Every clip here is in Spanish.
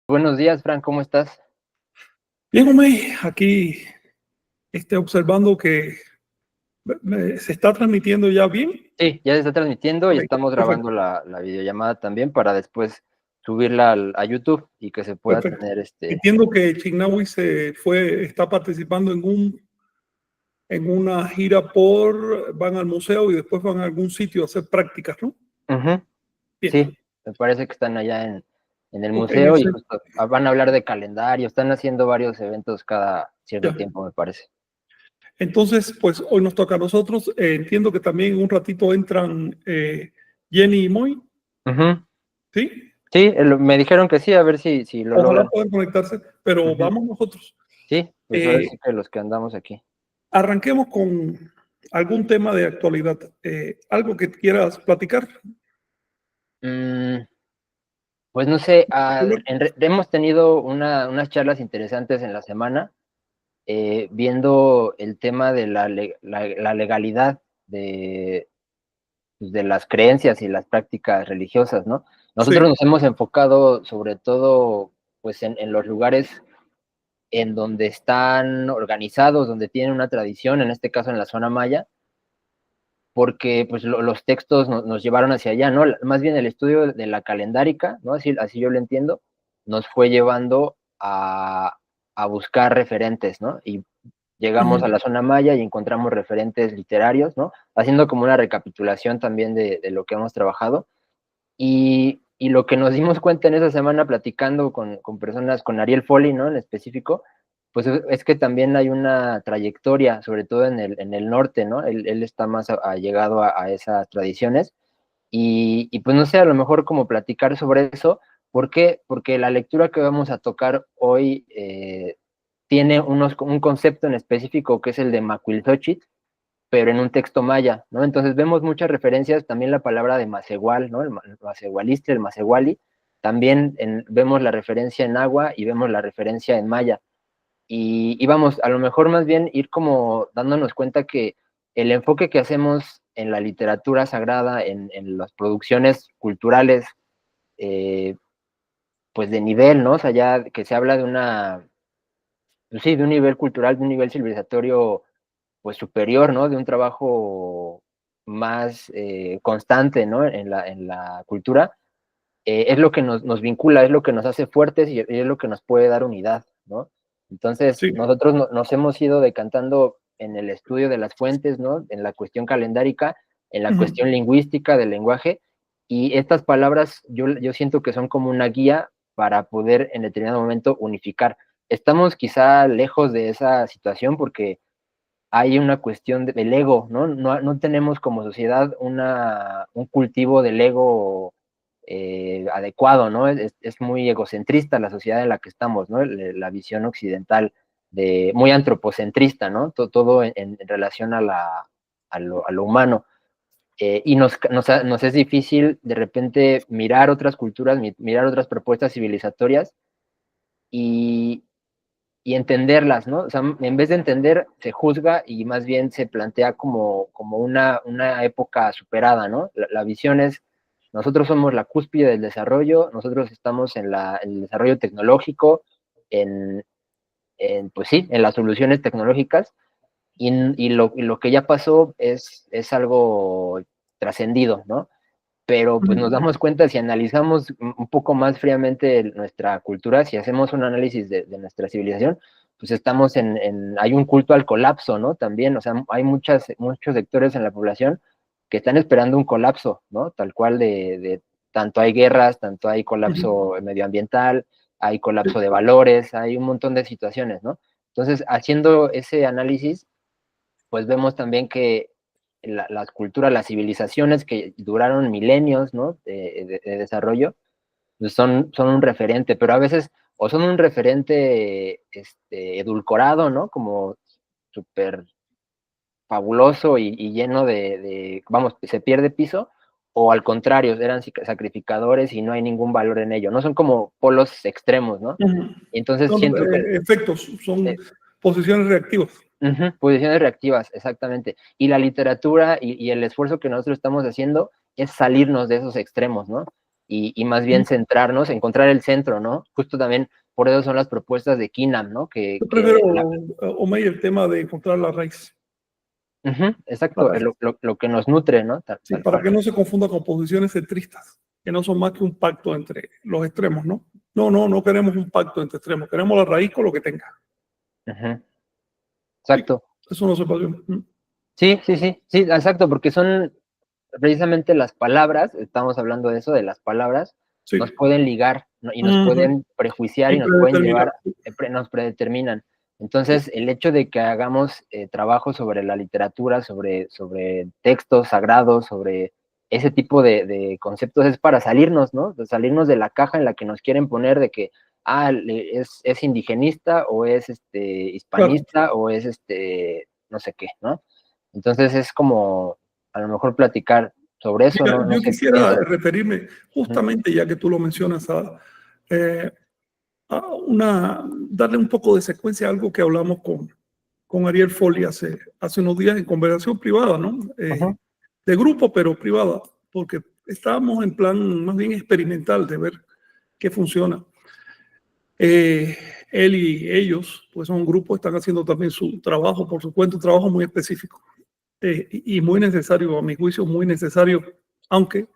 Buenos días, Frank, ¿cómo estás? Bien, Omey, aquí observando que se está transmitiendo ya bien. Sí, ya se está transmitiendo y Ok, estamos grabando perfecto, la videollamada también para después subirla a YouTube y que se pueda perfecto. tener Entiendo que Chignahui está participando en una gira van al museo y después van a algún sitio a hacer prácticas, ¿no? Ujú. Bien, Sí, me parece que están allá en el ok, en museo y ese, justo van a hablar de calendario, están haciendo varios eventos cada cierto ya. tiempo, me parece. Entonces, pues hoy nos toca a nosotros. Entiendo que también en un ratito entran Jenny y Moy, Ujú. ¿sí? Sí, me dijeron que sí, a ver si lo Ojalá logran. puedan conectarse, pero Ujú. vamos nosotros. Sí, pues ahora Eh, sí que los que andamos aquí. Arranquemos con algún tema de actualidad. ¿Algo que quieras platicar? Mm, pues no sé, Primero, hemos tenido unas charlas interesantes en la semana viendo el tema de la legalidad de, pues, de las creencias y las prácticas religiosas, ¿no? Nosotros sí. nos hemos enfocado sobre todo pues en los lugares en donde están organizados, donde tienen una tradición, en este caso en la zona maya, porque pues los textos nos llevaron hacia allá, ¿no? Más bien el estudio de la calendárica, ¿no? Así yo lo entiendo, nos fue llevando a buscar referentes, ¿no? Y llegamos a Ujú, la zona maya y encontramos referentes literarios, ¿no? Haciendo como una recapitulación también de lo que hemos trabajado. Y lo que nos dimos cuenta en esa semana platicando con personas, con Ariel Foley, ¿no? En específico, pues es que también hay una trayectoria, sobre todo en el norte, ¿no? Él está más allegado a esas tradiciones. Y pues no sé, a lo mejor como platicar sobre eso. ¿Por qué? Porque la lectura que vamos a tocar hoy tiene un concepto en específico que es el de Macuilxóchitl, pero en un texto maya, ¿no? Entonces vemos muchas referencias, también la palabra de Macehual, ¿no? El Macehualiste, el Macehuali, también vemos la referencia en agua y vemos la referencia en maya. Y vamos, a lo mejor más bien ir como dándonos cuenta que el enfoque que hacemos en la literatura sagrada, en las producciones culturales, eh, pues de nivel, ¿no? O sea, ya que se habla de pues sí, de un nivel cultural, de un nivel civilizatorio pues superior, ¿no? De un trabajo más constante, ¿no? En la cultura, es lo que nos vincula, es lo que nos hace fuertes y es lo que nos puede dar unidad, ¿no? Entonces, sí. nosotros nos hemos ido decantando en el estudio de las fuentes, ¿no? En la cuestión calendárica, en la Ujú, cuestión lingüística del lenguaje, y estas palabras yo siento que son como una guía para poder en determinado momento unificar. Estamos quizá lejos de esa situación porque hay una cuestión del ego, ¿no? No tenemos como sociedad un cultivo del ego adecuado, ¿no? Es muy egocentrista la sociedad en la que estamos, ¿no? La visión occidental muy antropocentrista, ¿no? Todo en relación a lo humano. Y nos es difícil de repente mirar otras culturas, mirar otras propuestas civilizatorias y, y entenderlas, ¿no? O sea, en vez de entender, se juzga y más bien se plantea como una época superada, ¿no? La visión es, nosotros somos la cúspide del desarrollo, nosotros estamos en el desarrollo tecnológico, en, pues sí, en las soluciones tecnológicas, y lo que ya pasó es algo trascendido, ¿no? Pero pues nos ujú, damos cuenta si analizamos un poco más fríamente nuestra cultura, si hacemos un análisis de nuestra civilización, pues hay un culto al colapso, ¿no? También, o sea, hay muchos sectores en la población que están esperando un colapso, ¿no? Tal cual tanto hay guerras, tanto hay ujú, colapso medioambiental, hay colapso sí. de valores, hay un montón de situaciones, ¿no? Entonces, haciendo ese análisis, pues vemos también que las culturas, las civilizaciones que duraron milenios, ¿no? De desarrollo, pues son un referente, pero a veces o son un referente edulcorado, ¿no? Como súper fabuloso y lleno vamos, se pierde piso, o al contrario, eran sacrificadores y no hay ningún valor en ello, ¿no? Son como polos extremos, ¿no? Ujú. Y entonces Son siento que efectos, son eh, posiciones reactivas. ujú, posiciones reactivas, exactamente. Y la literatura y el esfuerzo que nosotros estamos haciendo es salirnos de esos extremos, ¿no? y más bien centrarnos, encontrar el centro, ¿no? Justo también por eso son las propuestas de Kinam, ¿no? Yo prefiero, Omey, el tema de encontrar la raíz. Exacto, lo que nos nutre, ¿no? Sí, para que no se confunda con posiciones centristas, que no son más que un pacto entre los extremos, ¿no? No queremos un pacto entre extremos, queremos la raíz con lo que tenga. Exacto. Sí, eso no se puede. Sí, exacto, porque son precisamente las palabras, estamos hablando de eso, de las palabras, sí, nos pueden ligar, ¿no? Y nos pueden prejuiciar y nos pueden llevar, nos predeterminan. Entonces, el hecho de que hagamos trabajo sobre la literatura, sobre textos sagrados, sobre ese tipo de conceptos, es para salirnos, ¿no? De salirnos de la caja en la que nos quieren poner de que, es indigenista, o es hispanista, o es no sé qué, ¿no? Entonces es como, a lo mejor platicar sobre eso. Mira, yo quisiera referirme, justamente ya que tú lo mencionas, darle un poco de secuencia a algo que hablamos con Ariel Foley hace unos días en conversación privada, ¿no? De grupo, pero privada, porque estábamos en plan más bien experimental de ver qué funciona. Él y ellos, pues son un grupo, están haciendo también su trabajo por su cuenta, un trabajo muy específico y muy necesario, a mi juicio, muy necesario, aunque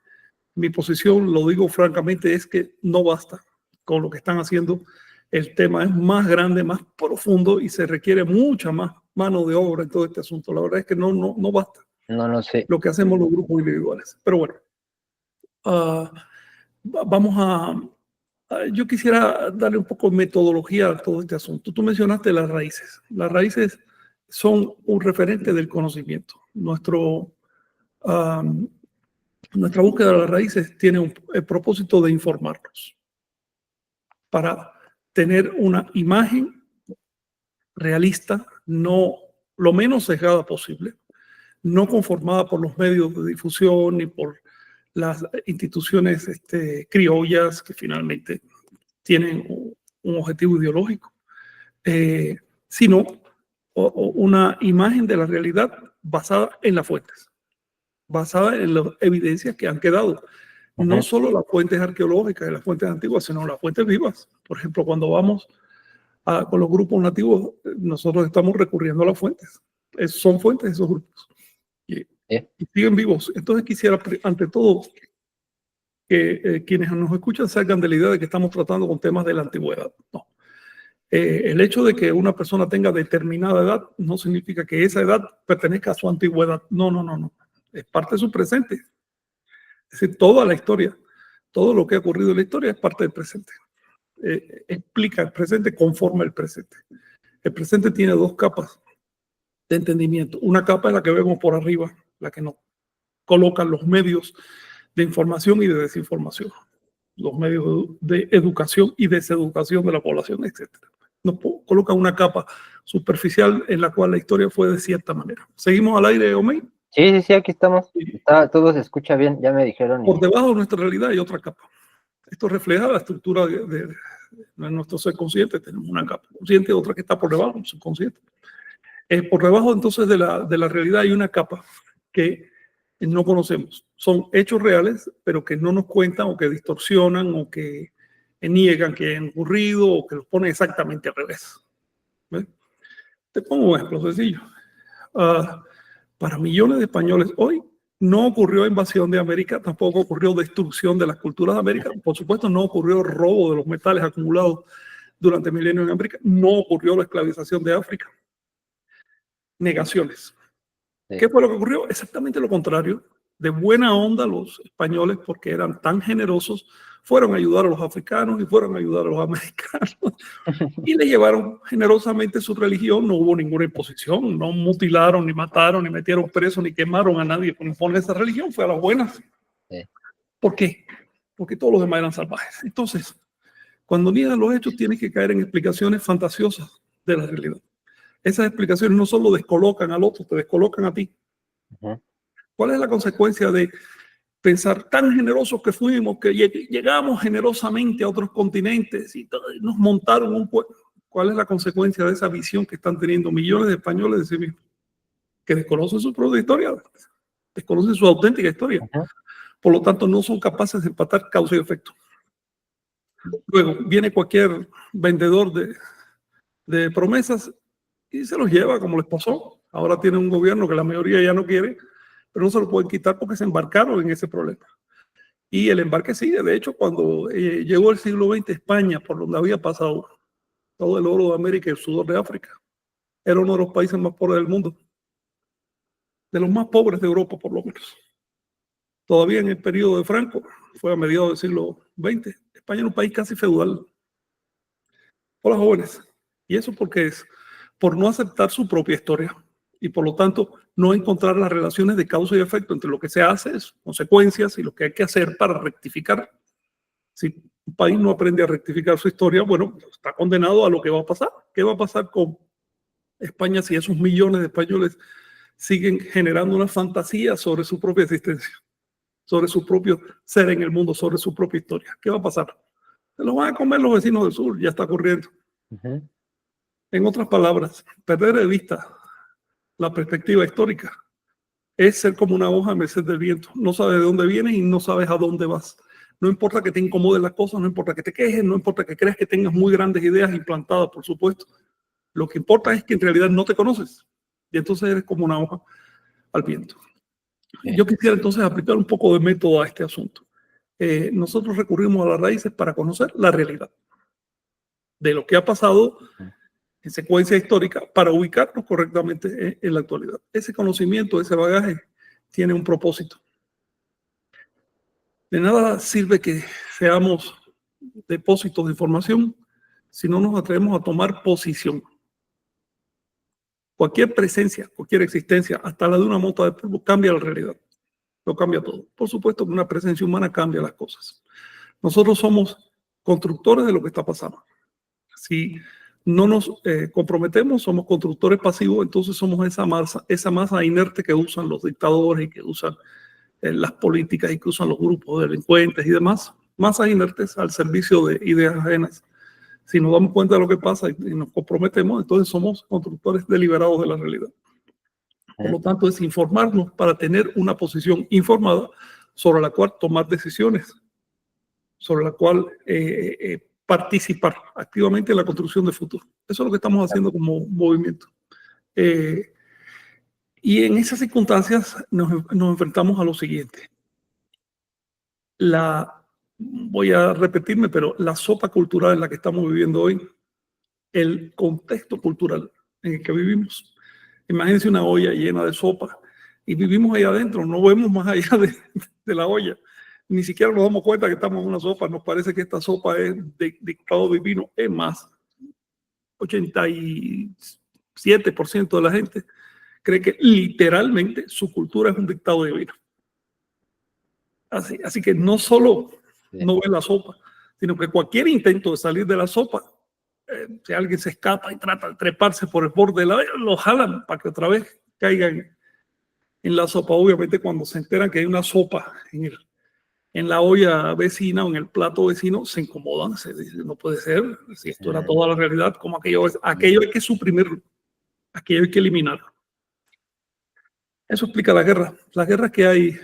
mi posición, lo digo francamente, es que no basta con lo que están haciendo. El tema es más grande, más profundo y se requiere mucha más mano de obra en todo este asunto. La verdad es que no basta. No sé. Lo que hacemos los grupos individuales. Pero bueno, vamos yo quisiera darle un poco de metodología a todo este asunto. Tú mencionaste las raíces. Las raíces son un referente del conocimiento. Nuestra búsqueda de las raíces tiene el propósito de informarnos para tener una imagen realista, no lo menos sesgada posible, no conformada por los medios de difusión ni por las instituciones criollas que finalmente tienen un objetivo ideológico, sino una imagen de la realidad basada en las fuentes, basada en las evidencias que han quedado. No solo las fuentes arqueológicas y las fuentes antiguas, sino las fuentes vivas. Por ejemplo, cuando vamos con los grupos nativos, nosotros estamos recurriendo a las fuentes. Son fuentes de esos grupos. Y siguen vivos. Entonces quisiera, ante todo, que quienes nos escuchan salgan de la idea de que estamos tratando con temas de la antigüedad. No. El hecho de que una persona tenga determinada edad no significa que esa edad pertenezca a su antigüedad. No. Es parte de su presente. Es decir, toda la historia, todo lo que ha ocurrido en la historia es parte del presente. Explica el presente, conforma el presente. El presente tiene dos capas de entendimiento. Una capa es la que vemos por arriba, la que nos colocan los medios de información y de desinformación, los medios de educación y deseducación de la población, etc. Nos colocan una capa superficial en la cual la historia fue de cierta manera. ¿Seguimos al aire, Omey? Sí, aquí estamos. Todo se escucha bien, ya me dijeron. Por debajo de nuestra realidad hay otra capa. Esto refleja la estructura de nuestro ser consciente. Tenemos una capa consciente, otra que está por debajo, el subconsciente. Por debajo entonces de la realidad hay una capa que no conocemos. Son hechos reales, pero que no nos cuentan o que distorsionan o que niegan que han ocurrido o que los ponen exactamente al revés. ¿Ves? Te pongo un ejemplo sencillo. Para millones de españoles hoy no ocurrió invasión de América, tampoco ocurrió destrucción de las culturas de América, por supuesto no ocurrió robo de los metales acumulados durante milenios en América, no ocurrió la esclavización de África. Negaciones. Sí. ¿Qué fue lo que ocurrió? Exactamente lo contrario. De buena onda los españoles, porque eran tan generosos, fueron a ayudar a los africanos y fueron a ayudar a los americanos y le llevaron generosamente su religión. No hubo ninguna imposición, no mutilaron, ni mataron, ni metieron preso, ni quemaron a nadie por imponer esa religión, fue a las buenas. Sí. ¿Por qué? Porque todos los demás eran salvajes. Entonces, cuando niegan los hechos, tienes que caer en explicaciones fantasiosas de la realidad. Esas explicaciones no solo descolocan al otro, te descolocan a ti. ¿Cuál es la consecuencia de pensar tan generosos que fuimos, que llegamos generosamente a otros continentes y nos montaron un pueblo? ¿Cuál es la consecuencia de esa visión que están teniendo millones de españoles de sí mismos? Que desconocen su propia historia, desconocen su auténtica historia. Por lo tanto, no son capaces de empatar causa y efecto. Luego viene cualquier vendedor de promesas y se los lleva, como les pasó. Ahora tiene un gobierno que la mayoría ya no quiere, pero no se lo pueden quitar porque se embarcaron en ese problema. Y el embarque sigue. De hecho, cuando llegó el siglo XX, España, por donde había pasado todo el oro de América y el sudor de África, era uno de los países más pobres del mundo, de los más pobres de Europa, por lo menos. Todavía en el periodo de Franco, fue a mediados del siglo XX, España era un país casi feudal. Hola, jóvenes. Y eso porque es por no aceptar su propia historia y por lo tanto no encontrar las relaciones de causa y efecto entre lo que se hace, consecuencias y lo que hay que hacer para rectificar. Si un país no aprende a rectificar su historia, bueno, está condenado a lo que va a pasar. ¿Qué va a pasar con España si esos millones de españoles siguen generando una fantasía sobre su propia existencia, sobre su propio ser en el mundo, sobre su propia historia? ¿Qué va a pasar? Se lo van a comer los vecinos del sur, ya está ocurriendo. En otras palabras, perder de vista la perspectiva histórica es ser como una hoja a merced del viento. No sabes de dónde vienes y no sabes a dónde vas. No importa que te incomoden las cosas, no importa que te quejes, no importa que creas que tengas muy grandes ideas implantadas, por supuesto. Lo que importa es que en realidad no te conoces y entonces eres como una hoja al viento. Yo quisiera entonces aplicar un poco de método a este asunto. Nosotros recurrimos a las raíces para conocer la realidad de lo que ha pasado en secuencia histórica para ubicarnos correctamente en la actualidad. Ese conocimiento, ese bagaje, tiene un propósito. De nada sirve que seamos depósitos de información si no nos atrevemos a tomar posición. Cualquier presencia, cualquier existencia, hasta la de una mota de polvo, cambia la realidad. Lo cambia todo. Por supuesto que una presencia humana cambia las cosas. Nosotros somos constructores de lo que está pasando. Si no nos comprometemos, somos constructores pasivos, entonces somos esa masa inerte que usan los dictadores y que usan las políticas y que usan los grupos de delincuentes y demás, masas inertes al servicio de ideas ajenas. Si nos damos cuenta de lo que pasa y nos comprometemos, entonces somos constructores deliberados de la realidad. Por lo tanto, es informarnos para tener una posición informada sobre la cual tomar decisiones, sobre la cual participar activamente en la construcción del futuro. Eso es lo que estamos haciendo como movimiento. Y en esas circunstancias nos enfrentamos a lo siguiente. Voy a repetirme, pero la sopa cultural en la que estamos viviendo hoy, el contexto cultural en el que vivimos. Imagínense una olla llena de sopa y vivimos ahí adentro, no vemos más allá de la olla. Ni siquiera nos damos cuenta que estamos en una sopa, nos parece que esta sopa es de dictado divino. Es más, 87% de la gente cree que literalmente su cultura es un dictado divino. Así que no solo no ve la sopa, sino que cualquier intento de salir de la sopa, si alguien se escapa y trata de treparse por el borde de la olla, lo jalan para que otra vez caigan en la sopa. Obviamente cuando se enteran que hay una sopa en la olla vecina o en el plato vecino, se incomodan, se dicen, no puede ser, si esto era toda la realidad, como aquello hay que suprimirlo, aquello hay que eliminarlo. Eso explica la guerra. Las guerras que hay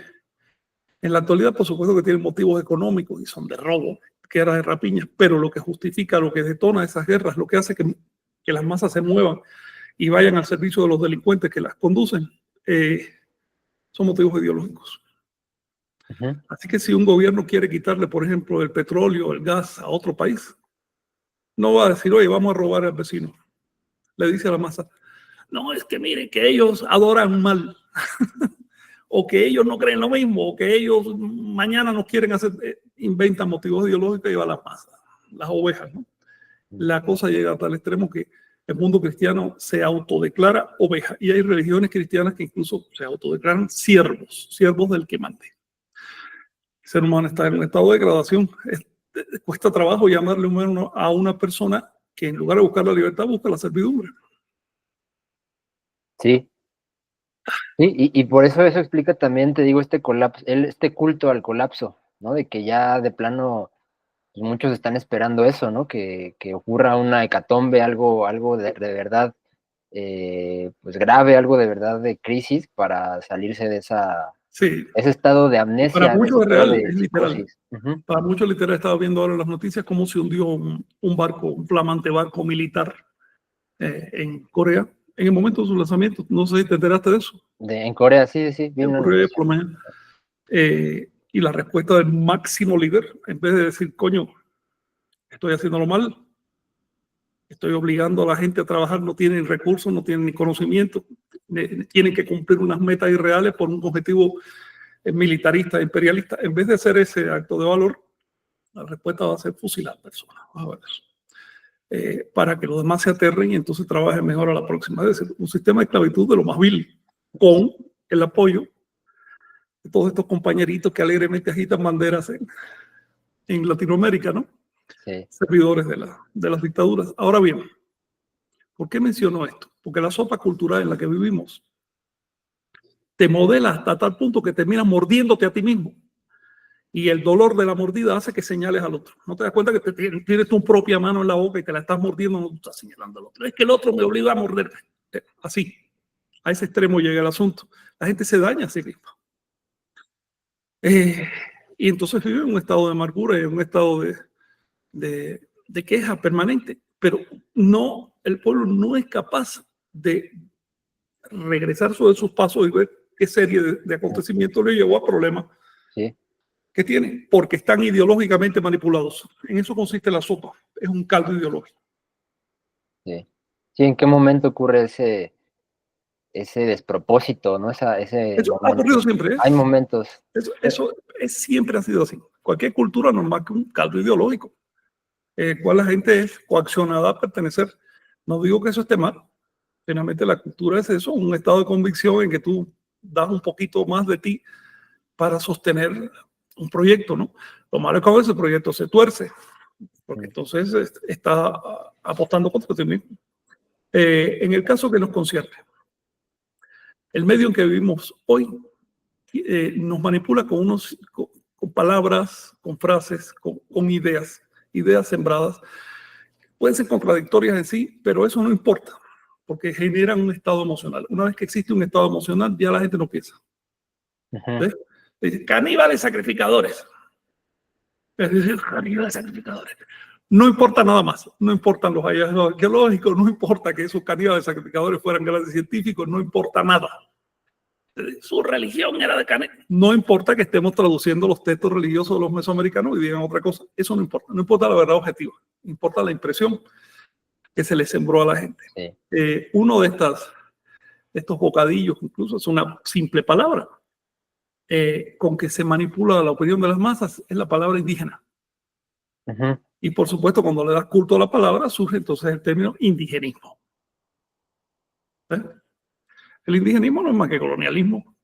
en la actualidad, por supuesto que tienen motivos económicos y son de robo, guerras de rapiña, pero lo que justifica, lo que detona esas guerras, lo que hace que las masas se muevan y vayan al servicio de los delincuentes que las conducen, son motivos ideológicos. Así que si un gobierno quiere quitarle, por ejemplo, el petróleo, el gas a otro país, no va a decir, oye, vamos a robar al vecino. Le dice a la masa, no, es que miren que ellos adoran mal. O que ellos no creen lo mismo, o que ellos mañana no quieren hacer, inventan motivos ideológicos y va a las masas, las ovejas, ¿no? La cosa llega a tal extremo que el mundo cristiano se autodeclara oveja y hay religiones cristianas que incluso se autodeclaran siervos del que mande. El ser humano está en un estado de degradación. Cuesta trabajo llamarle humano a una persona que en lugar de buscar la libertad busca la servidumbre. Sí. Sí, y por eso explica también, te digo, este colapso, este culto al colapso, ¿no? De que ya de plano pues muchos están esperando eso, ¿no? Que ocurra una hecatombe, algo de verdad, pues grave, algo de verdad de crisis para salirse de esa Sí. Ese estado de amnesia. Para muchos es real, de es literal. psicosis. Para muchos literal, estaba viendo ahora en las noticias cómo se hundió un barco, un flamante barco militar en Corea, en el momento de su lanzamiento. No sé si te enteraste de eso. En Corea, sí, sí, vi una Corea, noticia. por lo menos. Y la respuesta del máximo líder, en vez de decir, coño, estoy haciéndolo mal, estoy obligando a la gente a trabajar, no tienen recursos, no tienen ni conocimiento, tienen que cumplir unas metas irreales por un objetivo militarista, imperialista. En vez de hacer ese acto de valor, la respuesta va a ser fusilar personas. A ver eso. Para que los demás se aterren y entonces trabajen mejor a la próxima. Es decir, un sistema de esclavitud de lo más vil, con el apoyo de todos estos compañeritos que alegremente agitan banderas en Latinoamérica, ¿no? Sí. Servidores de las dictaduras. Ahora bien, ¿por qué menciono esto? Porque la sopa cultural en la que vivimos te modela hasta tal punto que terminas mordiéndote a ti mismo. Y el dolor de la mordida hace que señales al otro. No te das cuenta que tienes tu propia mano en la boca y te la estás mordiendo, no estás señalando al otro. Es que el otro me obliga a morderme. Así, a ese extremo llega el asunto. La gente se daña a sí misma. Y entonces vive en un estado de amargura, en un estado de queja permanente. Pero no, el pueblo no es capaz de regresar sobre sus pasos y ver qué serie de acontecimientos le llevó a problemas. Sí. Que tienen, porque están ideológicamente manipulados. En eso consiste la sopa, es un caldo ideológico. Sí. Sí, ¿en qué momento ocurre ese despropósito, ¿no? Ese Eso ha ocurrido siempre. Hay momentos. Eso siempre ha sido así. Cualquier cultura normal que un caldo ideológico, cual la gente es coaccionada a pertenecer. No digo que eso esté mal. Finalmente la cultura es eso, un estado de convicción en que tú das un poquito más de ti para sostener un proyecto, ¿no? Lo malo es que a veces el proyecto se tuerce, porque entonces está apostando contra ti mismo. En el caso que nos concierne, el medio en que vivimos hoy nos manipula con palabras, con frases, con ideas sembradas. Pueden ser contradictorias en sí, pero eso no importa, porque generan un estado emocional. Una vez que existe un estado emocional, ya la gente no piensa. ¿Ves? Caníbales sacrificadores. Caníbales sacrificadores. No importa nada más, no importan los hallazgos arqueológicos, no importa que esos caníbales sacrificadores fueran grandes científicos, no importa nada. Su religión era de caníbales. No importa que estemos traduciendo los textos religiosos de los mesoamericanos y digan otra cosa, eso no importa. No importa la verdad objetiva, importa la impresión que se le sembró a la gente. Sí. Uno de estos bocadillos, incluso es una simple palabra, con que se manipula la opinión de las masas, es la palabra indígena. Y por supuesto, cuando le das culto a la palabra, surge entonces el término indigenismo. El indigenismo no es más que colonialismo.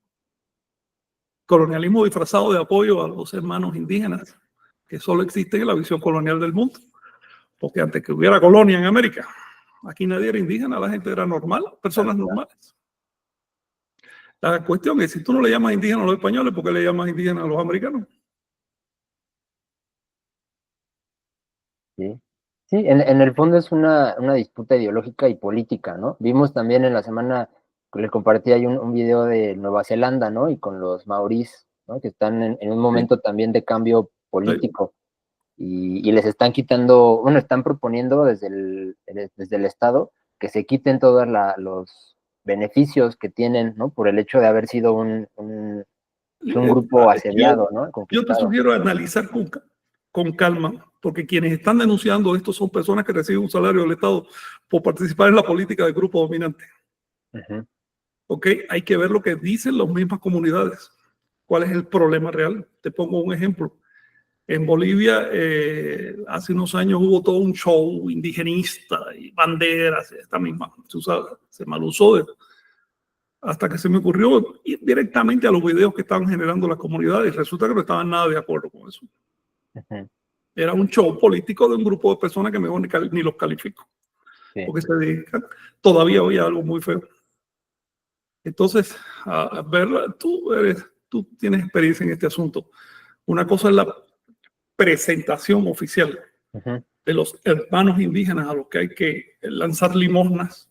Colonialismo disfrazado de apoyo a los hermanos indígenas, que solo existen en la visión colonial del mundo. Porque antes que hubiera colonia en América, aquí nadie era indígena, la gente era normal, personas normales. La cuestión es, si tú no le llamas indígena a los españoles, ¿por qué le llamas indígena a los americanos? Sí, sí, en el fondo es una disputa ideológica y política, ¿no? Vimos también en la semana, les compartí ahí un video de Nueva Zelanda, ¿no? Y con los maorís, ¿no? Que están en un momento también de cambio político. Y les están quitando, bueno, están proponiendo desde el Estado que se quiten todos los beneficios que tienen, ¿no? Por el hecho de haber sido un grupo asediado, ¿no? Yo te sugiero analizar con calma, porque quienes están denunciando esto son personas que reciben un salario del Estado por participar en la política del grupo dominante. ¿Ok? Hay que ver lo que dicen las mismas comunidades. ¿Cuál es el problema real? Te pongo un ejemplo. En Bolivia, hace unos años hubo todo un show indigenista y banderas, esta misma, se mal usó hasta que se me ocurrió ir directamente a los videos que estaban generando las comunidades y resulta que no estaban nada de acuerdo con eso. Era un show político de un grupo de personas que mejor ni los califico, porque se dedican todavía hoy a algo muy feo. Entonces, a verla, tú tienes experiencia en este asunto. Una cosa es la presentación oficial de los hermanos indígenas a los que hay que lanzar limosnas.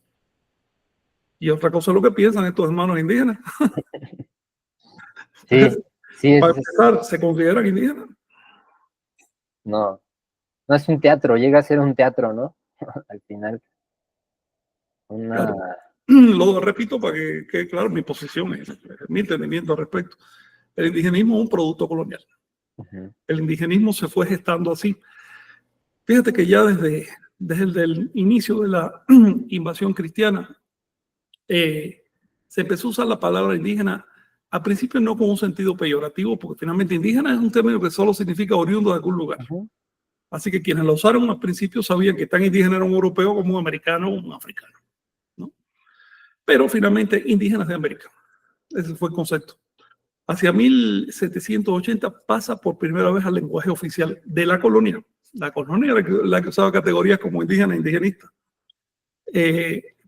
Y otra cosa es lo que piensan estos hermanos indígenas. Sí, sí, Para empezar, ¿se consideran indígenas? no, no es un teatro, llega a ser un teatro, ¿no? Al final, una... Claro. Lo repito para que quede claro mi posición, mi entendimiento al respecto. El indigenismo es un producto colonial. El indigenismo se fue gestando así. Fíjate que ya desde el inicio de la invasión cristiana, se empezó a usar la palabra indígena, al principio no con un sentido peyorativo, porque finalmente indígena es un término que solo significa oriundo de algún lugar. Así que quienes lo usaron al principio sabían que tan indígena era un europeo como un americano o un africano, ¿no? Pero finalmente indígenas de América. Ese fue el concepto. Hacia 1780 pasa por primera vez al lenguaje oficial de la colonia. La colonia era la que usaba categorías como indígena e indigenista.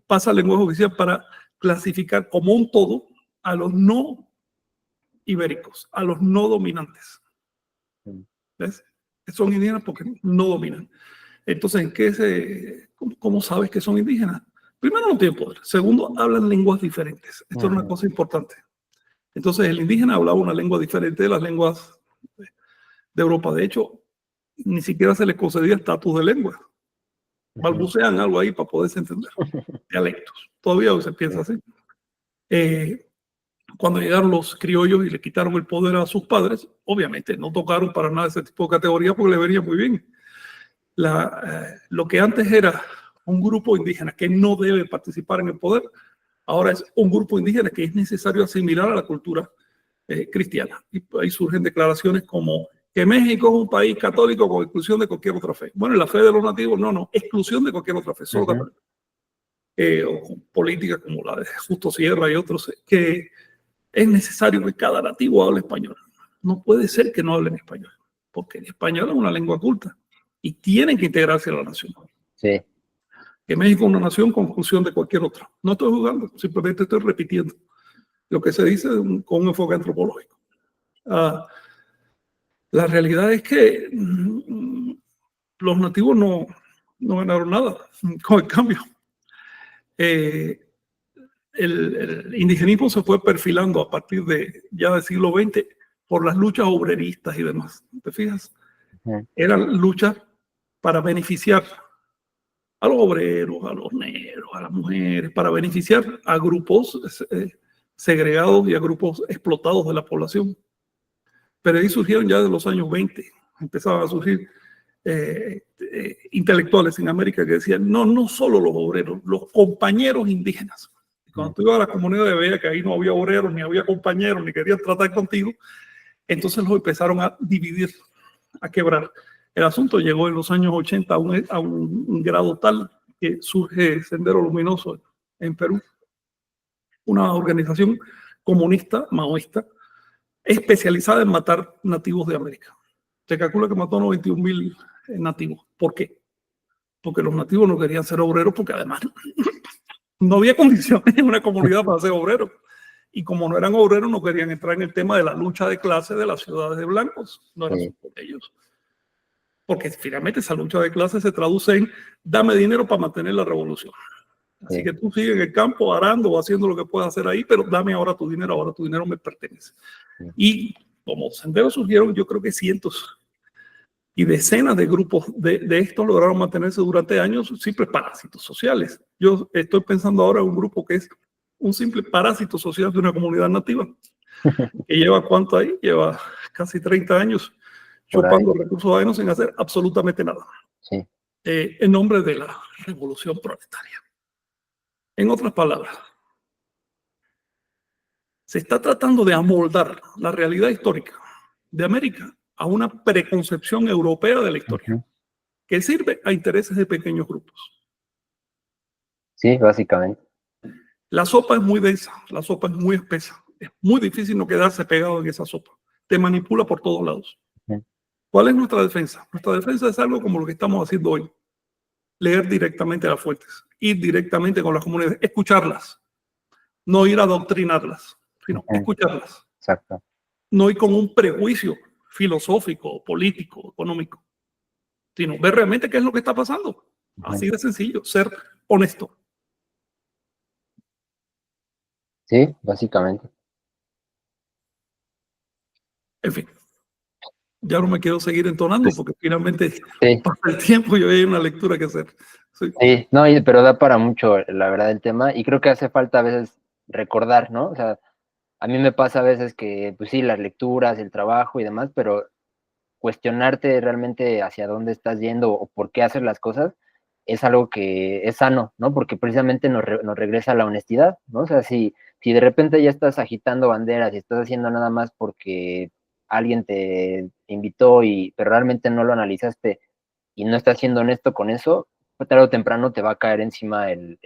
Pasa al lenguaje oficial para clasificar como un todo a los no ibéricos, a los no dominantes. ¿Ves? Son indígenas porque no dominan. Entonces, ¿cómo sabes que son indígenas? Primero, no tienen poder. Segundo, hablan lenguas diferentes. Esto es una cosa importante. Entonces, el indígena hablaba una lengua diferente de las lenguas de Europa. De hecho, ni siquiera se les concedía estatus de lengua. Balbucean algo ahí para poderse entender. Dialectos. Todavía se piensa así. Cuando llegaron los criollos y le quitaron el poder a sus padres, obviamente no tocaron para nada ese tipo de categoría porque le venía muy bien. Lo que antes era un grupo indígena que no debe participar en el poder, ahora es un grupo indígena que es necesario asimilar a la cultura cristiana. Y ahí surgen declaraciones como que México es un país católico con exclusión de cualquier otra fe. Bueno, la fe de los nativos, no, exclusión de cualquier otra fe, solo católica. O con políticas como la de Justo Sierra y otros, que es necesario que cada nativo hable español. No puede ser que no hablen español, porque el español es una lengua culta y tienen que integrarse a la nación. Sí. Que México es una nación con exclusión de cualquier otra. No estoy jugando, simplemente estoy repitiendo lo que se dice con un enfoque antropológico. La realidad es que los nativos no ganaron nada con el cambio. El indigenismo se fue perfilando a partir de ya del siglo XX por las luchas obreristas y demás. ¿Te fijas? Eran luchas para beneficiar a los obreros, a los negros, a las mujeres, para beneficiar a grupos segregados y a grupos explotados de la población. Pero ahí surgieron ya de los años 20, empezaban a surgir intelectuales en América que decían, no solo los obreros, los compañeros indígenas. Cuando tú ibas a la comunidad de veías que ahí no había obreros, ni había compañeros, ni querían tratar contigo, entonces los empezaron a dividir, a quebrar. El asunto llegó en los años 80 a un grado tal que surge Sendero Luminoso en Perú, una organización comunista, maoísta, especializada en matar nativos de América. Se calcula que mató 91.000 nativos. ¿Por qué? Porque los nativos no querían ser obreros, porque además no había condiciones en una comunidad para ser obreros. Y como no eran obreros, no querían entrar en el tema de la lucha de clases de las ciudades de blancos. No era por ellos. Porque finalmente esa lucha de clases se traduce en dame dinero para mantener la revolución. Así que tú sigues en el campo arando o haciendo lo que puedas hacer ahí, pero dame ahora tu dinero me pertenece. Y como senderos surgieron, yo creo que cientos y decenas de grupos de estos lograron mantenerse durante años simples parásitos sociales. Yo estoy pensando ahora en un grupo que es un simple parásito social de una comunidad nativa, que lleva ¿cuánto ahí? Lleva casi 30 años chupando recursos ajenos sin hacer absolutamente nada. Sí. En nombre de la revolución proletaria. En otras palabras, se está tratando de amoldar la realidad histórica de América a una preconcepción europea de la historia, que sirve a intereses de pequeños grupos. Sí, básicamente. La sopa es muy densa, la sopa es muy espesa. Es muy difícil no quedarse pegado en esa sopa. Te manipula por todos lados. ¿Cuál es nuestra defensa? Nuestra defensa es algo como lo que estamos haciendo hoy. Leer directamente las fuentes, ir directamente con las comunidades, escucharlas, no ir a adoctrinarlas, sino escucharlas. Exacto. No ir con un prejuicio filosófico, político, económico, sino ver realmente qué es lo que está pasando. Así de sencillo, ser honesto. Sí, básicamente. En fin, ya no me quiero seguir entonando porque finalmente Sí. pasa el tiempo y hoy hay una lectura que hacer. Sí. Sí, no, pero da para mucho, la verdad, el tema, y creo que hace falta a veces recordar, ¿no? O sea, a mí me pasa a veces que, pues sí, las lecturas, el trabajo y demás, pero cuestionarte realmente hacia dónde estás yendo o por qué hacer las cosas es algo que es sano, ¿no? Porque precisamente nos regresa a la honestidad, ¿no? O sea, si de repente ya estás agitando banderas y estás haciendo nada más porque alguien te invitó pero realmente no lo analizaste y no estás siendo honesto con eso, pues tarde o temprano te va a caer encima el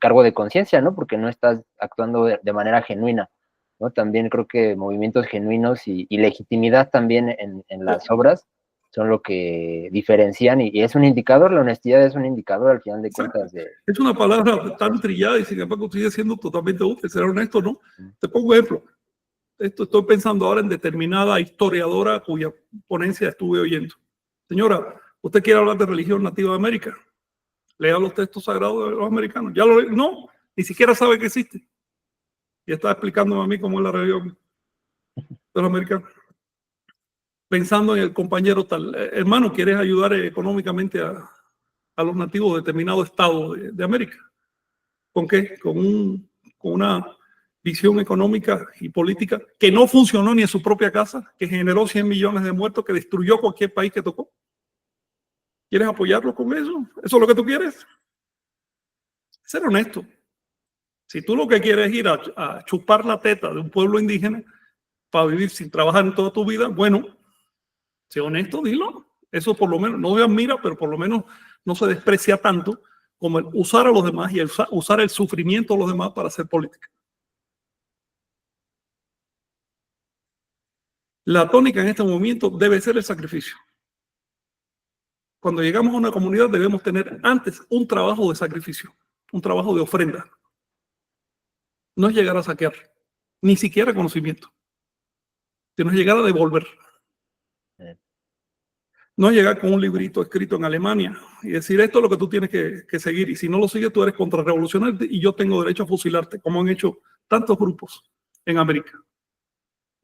cargo de conciencia, ¿no? Porque no estás actuando de manera genuina, ¿no? También creo que movimientos genuinos y legitimidad también en las obras son lo que diferencian y es un indicador, la honestidad es un indicador al final de Exacto. cuentas de... Es una palabra tan trillada y sin embargo sigue siendo totalmente útil, ser honesto, ¿no? Te pongo un ejemplo. Estoy pensando ahora en determinada historiadora cuya ponencia estuve oyendo. Señora, ¿usted quiere hablar de religión nativa de América? Lea los textos sagrados de los americanos. ¿Ya lo no, ni siquiera sabe que existe. Y está explicándome a mí cómo es la religión de los americanos. Pensando en el compañero tal, hermano, ¿quieres ayudar económicamente a los nativos de determinado estado de América? ¿Con qué? Con una visión económica y política que no funcionó ni en su propia casa, que generó 100 millones de muertos, que destruyó cualquier país que tocó. ¿Quieres apoyarlo con eso? ¿Eso es lo que tú quieres? Ser honesto. Si tú lo que quieres es ir a chupar la teta de un pueblo indígena para vivir sin trabajar en toda tu vida, bueno, sé honesto, dilo. Eso por lo menos, no me admira, pero por lo menos no se desprecia tanto como el usar a los demás y el usar el sufrimiento de los demás para hacer política. La tónica en este movimiento debe ser el sacrificio. Cuando llegamos a una comunidad debemos tener antes un trabajo de sacrificio, un trabajo de ofrenda. No es llegar a saquear, ni siquiera conocimiento, sino es llegar a devolver. No es llegar con un librito escrito en Alemania y decir esto es lo que tú tienes que seguir y si no lo sigues tú eres contrarrevolucionario y yo tengo derecho a fusilarte, como han hecho tantos grupos en América.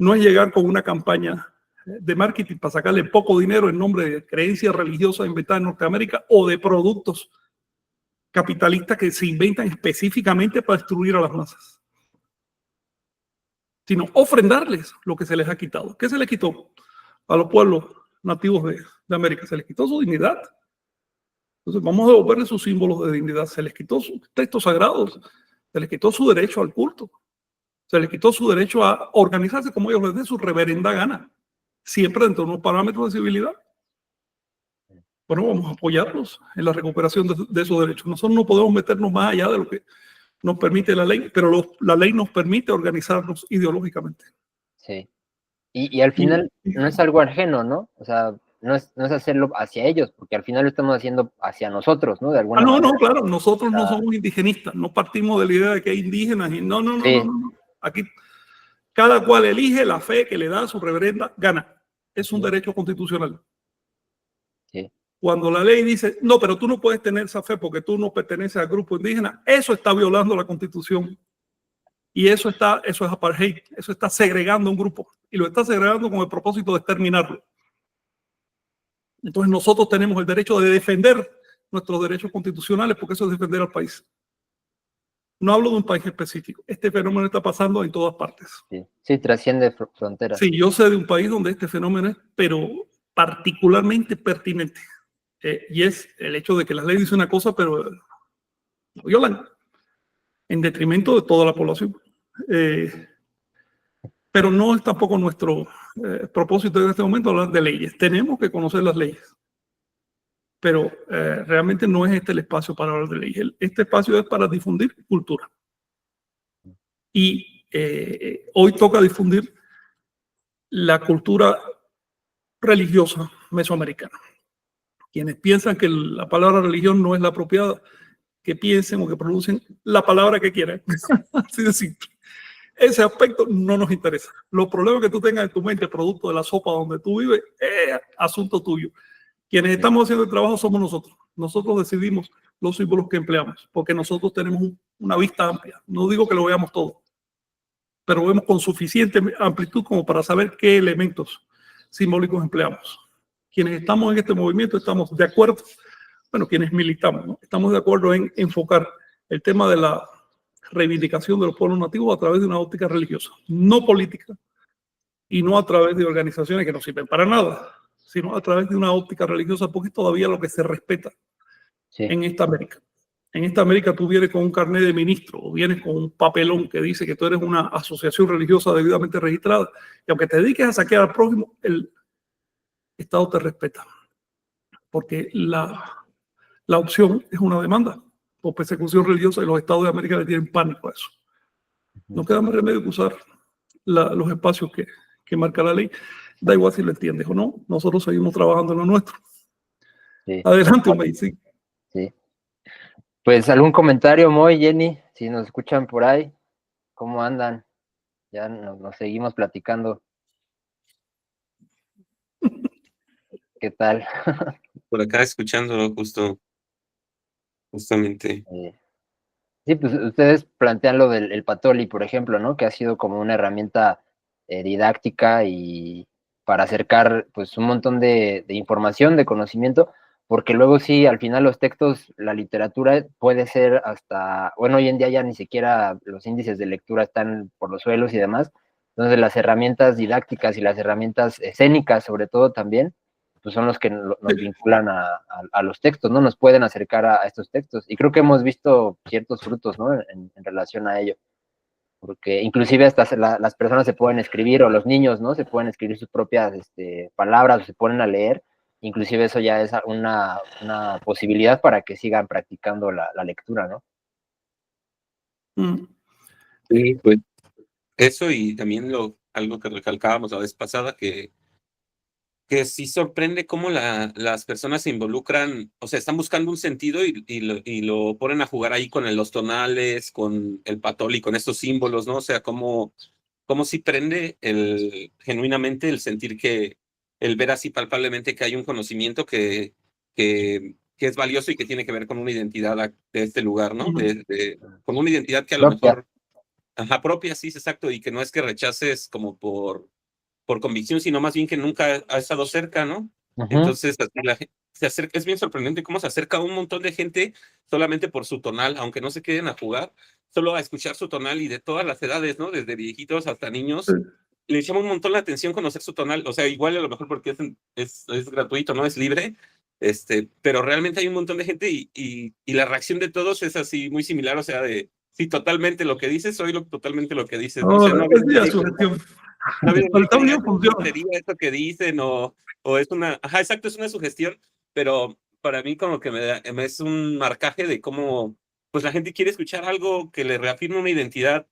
No es llegar con una campaña de marketing para sacarle poco dinero en nombre de creencias religiosas inventadas en Norteamérica o de productos capitalistas que se inventan específicamente para destruir a las masas, sino ofrendarles lo que se les ha quitado. ¿Qué se les quitó a los pueblos nativos de América? Se les quitó su dignidad. Entonces vamos a devolverle sus símbolos de dignidad. Se les quitó sus textos sagrados, se les quitó su derecho al culto, se les quitó su derecho a organizarse como ellos les dé su reverenda gana, siempre dentro de unos parámetros de civilidad. Bueno, vamos a apoyarlos en la recuperación de esos derechos. Nosotros no podemos meternos más allá de lo que nos permite la ley, pero la ley nos permite organizarnos ideológicamente. Sí. Y al final no es algo ajeno, ¿no? O sea, no es hacerlo hacia ellos, porque al final lo estamos haciendo hacia nosotros, ¿no? De alguna No, manera. no, claro, nosotros no somos indigenistas, no partimos de la idea de que hay indígenas y no. Sí, Aquí cada cual elige la fe que le da a su reverenda gana. Es un derecho constitucional. sí. Cuando la ley dice, no, pero tú no puedes tener esa fe porque tú no perteneces al grupo indígena, eso está violando la Constitución. Y eso es apartheid, eso está segregando un grupo. Y lo está segregando con el propósito de exterminarlo. Entonces nosotros tenemos el derecho de defender nuestros derechos constitucionales porque eso es defender al país. No hablo de un país específico. Este fenómeno está pasando en todas partes. Sí, sí, trasciende fronteras. Sí, yo sé de un país donde este fenómeno es, pero particularmente pertinente. Y es el hecho de que la ley dice una cosa, pero lo violan en detrimento de toda la población. Pero no es tampoco nuestro propósito en este momento hablar de leyes. Tenemos que conocer las leyes. Pero realmente no es este el espacio para hablar de leyes. Este espacio es para difundir cultura. Y hoy toca difundir la cultura religiosa mesoamericana. Quienes piensan que la palabra religión no es la apropiada, que piensen o que pronuncien la palabra que quieran. Así de simple. Ese aspecto no nos interesa. Los problemas que tú tengas en tu mente producto de la sopa donde tú vives es asunto tuyo. Quienes estamos haciendo el trabajo somos nosotros. Nosotros decidimos los símbolos que empleamos, porque nosotros tenemos una vista amplia. No digo que lo veamos todo, pero vemos con suficiente amplitud como para saber qué elementos simbólicos empleamos. Quienes estamos en este movimiento estamos de acuerdo, bueno, quienes militamos, ¿no? Estamos de acuerdo en enfocar el tema de la reivindicación de los pueblos nativos a través de una óptica religiosa, no política, y no a través de organizaciones que no sirven para nada, sino a través de una óptica religiosa, porque es todavía lo que se respeta en esta América. En esta América tú vienes con un carnet de ministro o vienes con un papelón que dice que tú eres una asociación religiosa debidamente registrada, y aunque te dediques a saquear al prójimo, el Estado te respeta, porque la opción es una demanda por persecución religiosa y los estados de América le tienen pánico a eso. No queda más remedio que usar los espacios que marca la ley. Da igual si lo entiendes o no, nosotros seguimos trabajando en lo nuestro. Sí. Adelante, Omey, sí. Sí. Pues algún comentario, Moy, Jenny, si nos escuchan por ahí, ¿cómo andan? Ya nos seguimos platicando. ¿Qué tal? Por acá escuchándolo justamente. Sí, pues ustedes plantean lo del Patoli, por ejemplo, ¿no? Que ha sido como una herramienta didáctica y para acercar pues un montón de información, de conocimiento, porque luego sí, al final los textos, la literatura puede ser hasta, bueno, hoy en día ya ni siquiera los índices de lectura están por los suelos y demás, entonces las herramientas didácticas y las herramientas escénicas sobre todo también, pues son los que nos vinculan a los textos, ¿no? Nos pueden acercar a estos textos. Y creo que hemos visto ciertos frutos, ¿no? En relación a ello. Porque inclusive hasta las personas se pueden escribir, o los niños, ¿no? Se pueden escribir sus propias palabras, o se ponen a leer. Inclusive eso ya es una posibilidad para que sigan practicando la lectura, ¿no? Sí, pues eso, y también algo que recalcábamos la vez pasada, que sí sorprende cómo las personas se involucran, o sea, están buscando un sentido y lo ponen a jugar ahí con los tonales, con el patoli, con estos símbolos, ¿no? O sea, cómo sí prende genuinamente el sentir el ver así palpablemente que hay un conocimiento que es valioso y que tiene que ver con una identidad de este lugar, ¿no? Con una identidad que a lo mejor, propia, sí, exacto, y que no es que rechaces como por convicción, sino más bien que nunca ha estado cerca, ¿no? Entonces, así la gente se acerca. Es bien sorprendente cómo se acerca un montón de gente solamente por su tonal, aunque no se queden a jugar, solo a escuchar su tonal, y de todas las edades, ¿no? Desde viejitos hasta niños. Le llama un montón la atención conocer su tonal, o sea, igual a lo mejor porque es gratuito, ¿no? Es libre, pero realmente hay un montón de gente y la reacción de todos es así muy similar, o sea, sí, totalmente lo que dices, totalmente lo que dices, ¿no? O sea, no Es ya su gestión. no había Pero está bien, funciona. eso que dicen, o es una, exacto, es una sugestión, pero para mí como que me es un marcaje de cómo, pues la gente quiere escuchar algo que le reafirme una identidad,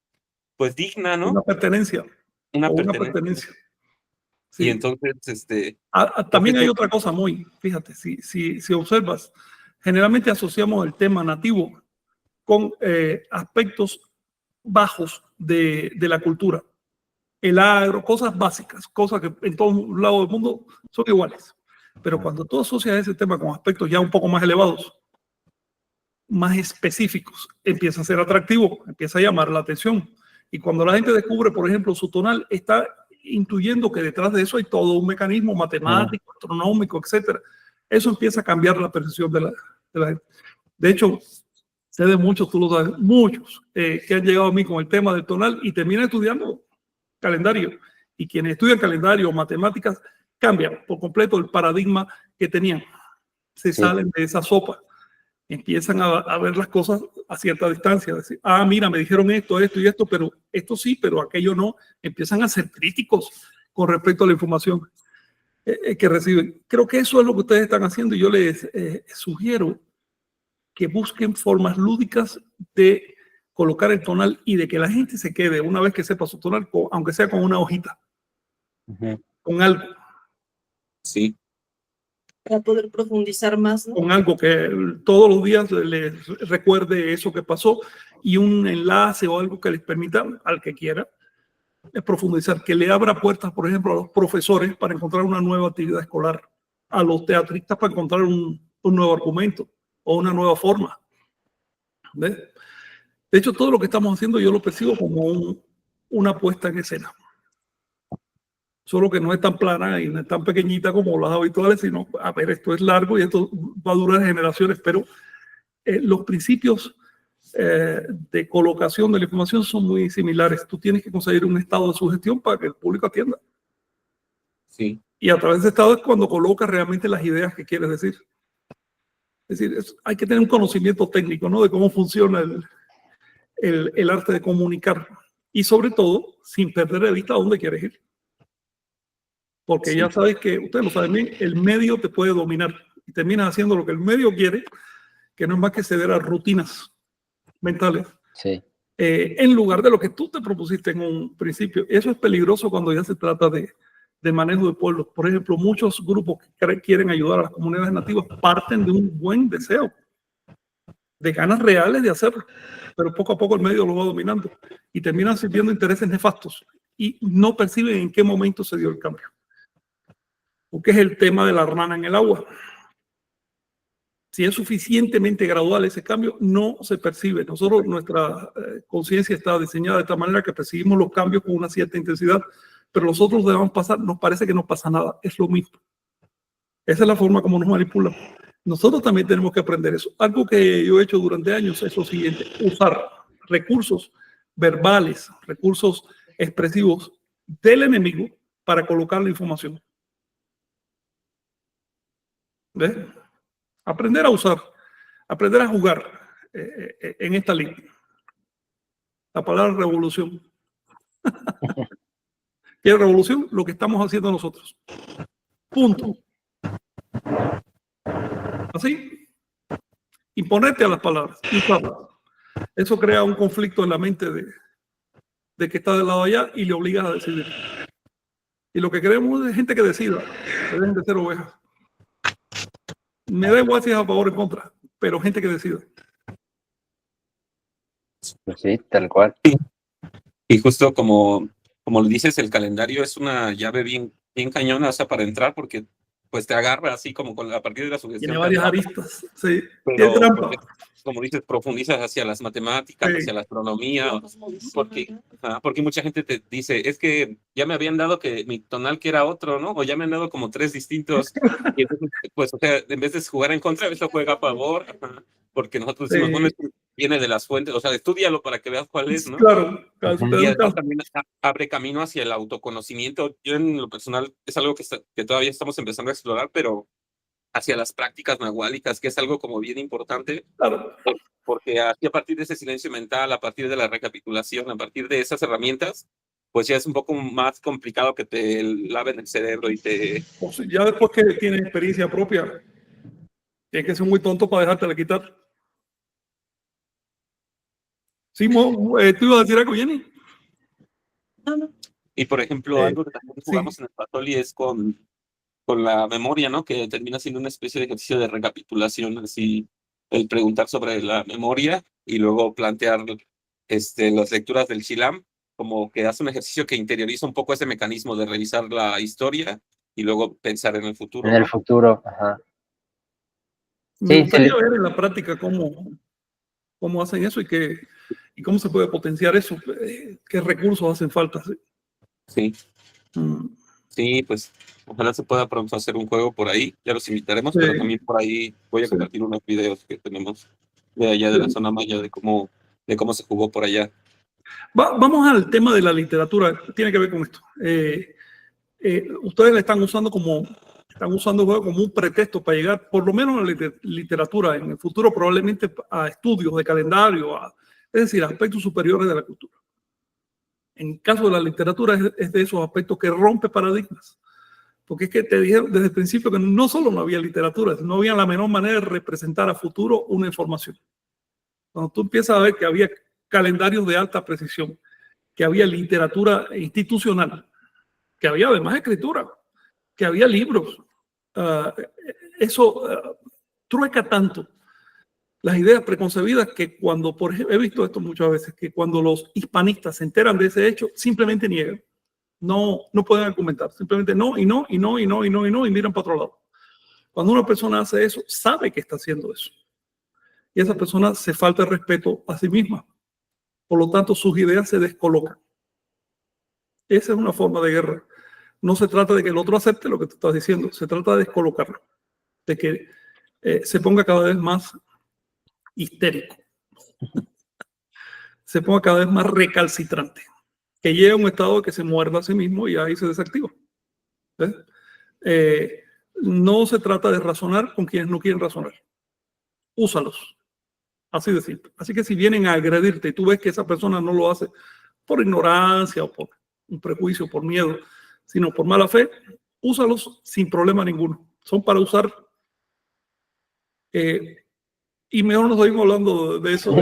pues digna, ¿no? Una pertenencia. Una pertenencia. pertenencia. Sí. Y entonces, también hay otra cosa fíjate, si observas, generalmente asociamos el tema nativo con aspectos bajos de la cultura. El agro, cosas básicas, cosas que en todos lados del mundo son iguales. Pero cuando tú asocias ese tema con aspectos ya un poco más elevados, más específicos, empieza a ser atractivo, empieza a llamar la atención. Y cuando la gente descubre, por ejemplo, su tonal, está intuyendo que detrás de eso hay todo un mecanismo matemático, astronómico, etcétera. Eso empieza a cambiar la percepción de la gente. De hecho, sé de muchos, tú lo sabes, muchos que han llegado a mí con el tema del tonal y terminan estudiando calendario. Y quienes estudian calendario o matemáticas cambian por completo el paradigma que tenían. Se salen de esa sopa, empiezan a ver las cosas a cierta distancia. Decir, mira, me dijeron esto y esto, pero esto sí, pero aquello no. Empiezan a ser críticos con respecto a la información que reciben. Creo que eso es lo que ustedes están haciendo, y yo les sugiero que busquen formas lúdicas de colocar el tonal y de que la gente se quede una vez que sepa su tonal, aunque sea con una hojita, con algo. Sí. Para poder profundizar más, ¿no? Con algo que todos los días les recuerde eso que pasó, y un enlace o algo que les permita al que quiera profundizar, que le abra puertas, por ejemplo, a los profesores para encontrar una nueva actividad escolar, a los teatristas para encontrar un nuevo argumento o una nueva forma. ¿Ves? De hecho, todo lo que estamos haciendo yo lo percibo como una puesta en escena. Solo que no es tan plana y no es tan pequeñita como las habituales, sino, a ver, esto es largo y esto va a durar generaciones, pero los principios de colocación de la información son muy similares. Tú tienes que conseguir un estado de sugestión para que el público atienda. Sí. Y a través de ese estado es cuando colocas realmente las ideas que quieres decir. Es decir, hay que tener un conocimiento técnico, ¿no? De cómo funciona el arte de comunicar. Y sobre todo, sin perder de vista a dónde quieres ir. Porque Sí. ya sabes que, ustedes lo saben bien, el medio te puede dominar. Y terminas haciendo lo que el medio quiere, que no es más que ceder a rutinas mentales. Sí. En lugar de lo que tú te propusiste en un principio. Eso es peligroso cuando ya se trata de manejo de pueblos. Por ejemplo, muchos grupos que quieren ayudar a las comunidades nativas parten de un buen deseo, de ganas reales de hacerlo, pero poco a poco el medio lo va dominando y terminan sirviendo intereses nefastos y no perciben en qué momento se dio el cambio. Porque es el tema de la rana en el agua. Si es suficientemente gradual ese cambio, no se percibe. Nosotros, nuestra conciencia está diseñada de tal manera que percibimos los cambios con una cierta intensidad, pero los otros debemos pasar, nos parece que no pasa nada, es lo mismo. Esa es la forma como nos manipulan. Nosotros también tenemos que aprender eso. Algo que yo he hecho durante años es lo siguiente: usar recursos verbales, recursos expresivos del enemigo para colocar la información. ¿Ves? Aprender a usar, aprender a jugar en esta línea. La palabra revolución. ¿Qué es revolución? Lo que estamos haciendo nosotros. Punto. Así. Imponerte a las palabras y usarlas. Eso crea un conflicto en la mente de que está del lado allá y le obligas a decidir. Y lo que queremos es gente que decida, que dejen de ser ovejas. Me da igual si es a favor o en contra, pero gente que decida. Pues sí, tal cual. Y justo como lo dices, el calendario es una llave bien cañona, o sea, para entrar, porque pues te agarra así como a partir de la sugestión. Tiene varias aristas, sí. Pero, Tiene trampa. como dices, profundizas hacia las matemáticas, Sí. hacia la astronomía, porque mucha gente te dice, es que ya me habían dado que mi tonal que era otro, ¿no? O ya me han dado como 3 distintos. Y entonces, pues, o sea, en vez de jugar en contra, eso juega a favor, porque nosotros decimos, bueno, esto viene de las fuentes, o sea, estúdialo para que veas cuál es, ¿no? Claro, Y eso también abre camino hacia el autoconocimiento. Yo en lo personal es algo que todavía estamos empezando a explorar, pero hacia las prácticas nahuálicas, que es algo como bien importante, claro. Porque aquí a partir de ese silencio mental, a partir de la recapitulación, a partir de esas herramientas, pues ya es un poco más complicado que te laven el cerebro y te... Pues ya después que tienes experiencia propia, tienes que ser muy tonto para dejarte de quitar. Sí, ¿tú ibas a decir algo, Jenny? No. Y por ejemplo, algo que también jugamos en el Patoli es con la memoria, ¿no? Que termina siendo una especie de ejercicio de recapitulación, así, el preguntar sobre la memoria y luego plantear las lecturas del Chilam, como que hace un ejercicio que interioriza un poco ese mecanismo de revisar la historia y luego pensar en el futuro. En el futuro, ajá. Me gustaría ver en la práctica cómo hacen eso y cómo se puede potenciar eso, qué recursos hacen falta. Sí. Sí, pues ojalá se pueda pronto hacer un juego por ahí, ya los invitaremos, pero también por ahí voy a compartir unos videos que tenemos de allá de la zona maya, de cómo se jugó por allá. Vamos al tema de la literatura, tiene que ver con esto. Ustedes le están usando el juego como un pretexto para llegar, por lo menos a la literatura, en el futuro probablemente a estudios de calendario, es decir, aspectos superiores de la cultura. En el caso de la literatura es de esos aspectos que rompe paradigmas. Porque es que te dijeron desde el principio que no solo no había literatura, no había la menor manera de representar a futuro una información. Cuando tú empiezas a ver que había calendarios de alta precisión, que había literatura institucional, que había además escritura, que había libros, eso trueca tanto las ideas preconcebidas que cuando, por ejemplo, he visto esto muchas veces, que cuando los hispanistas se enteran de ese hecho, simplemente niegan. No pueden argumentar, simplemente no, y miran para otro lado. Cuando una persona hace eso, sabe que está haciendo eso. Y esa persona se falta el respeto a sí misma. Por lo tanto, sus ideas se descolocan. Esa es una forma de guerra. No se trata de que el otro acepte lo que tú estás diciendo, se trata de descolocarlo, de que se ponga cada vez más histérico, se ponga cada vez más recalcitrante, que llegue a un estado de que se muerda a sí mismo y ahí se desactiva. No se trata de razonar con quienes no quieren razonar. Úsalos. Así de simple. Así que si vienen a agredirte y tú ves que esa persona no lo hace por ignorancia o por un prejuicio, por miedo, sino por mala fe, úsalos sin problema ninguno. Son para usar. Y mejor nos seguimos hablando de eso.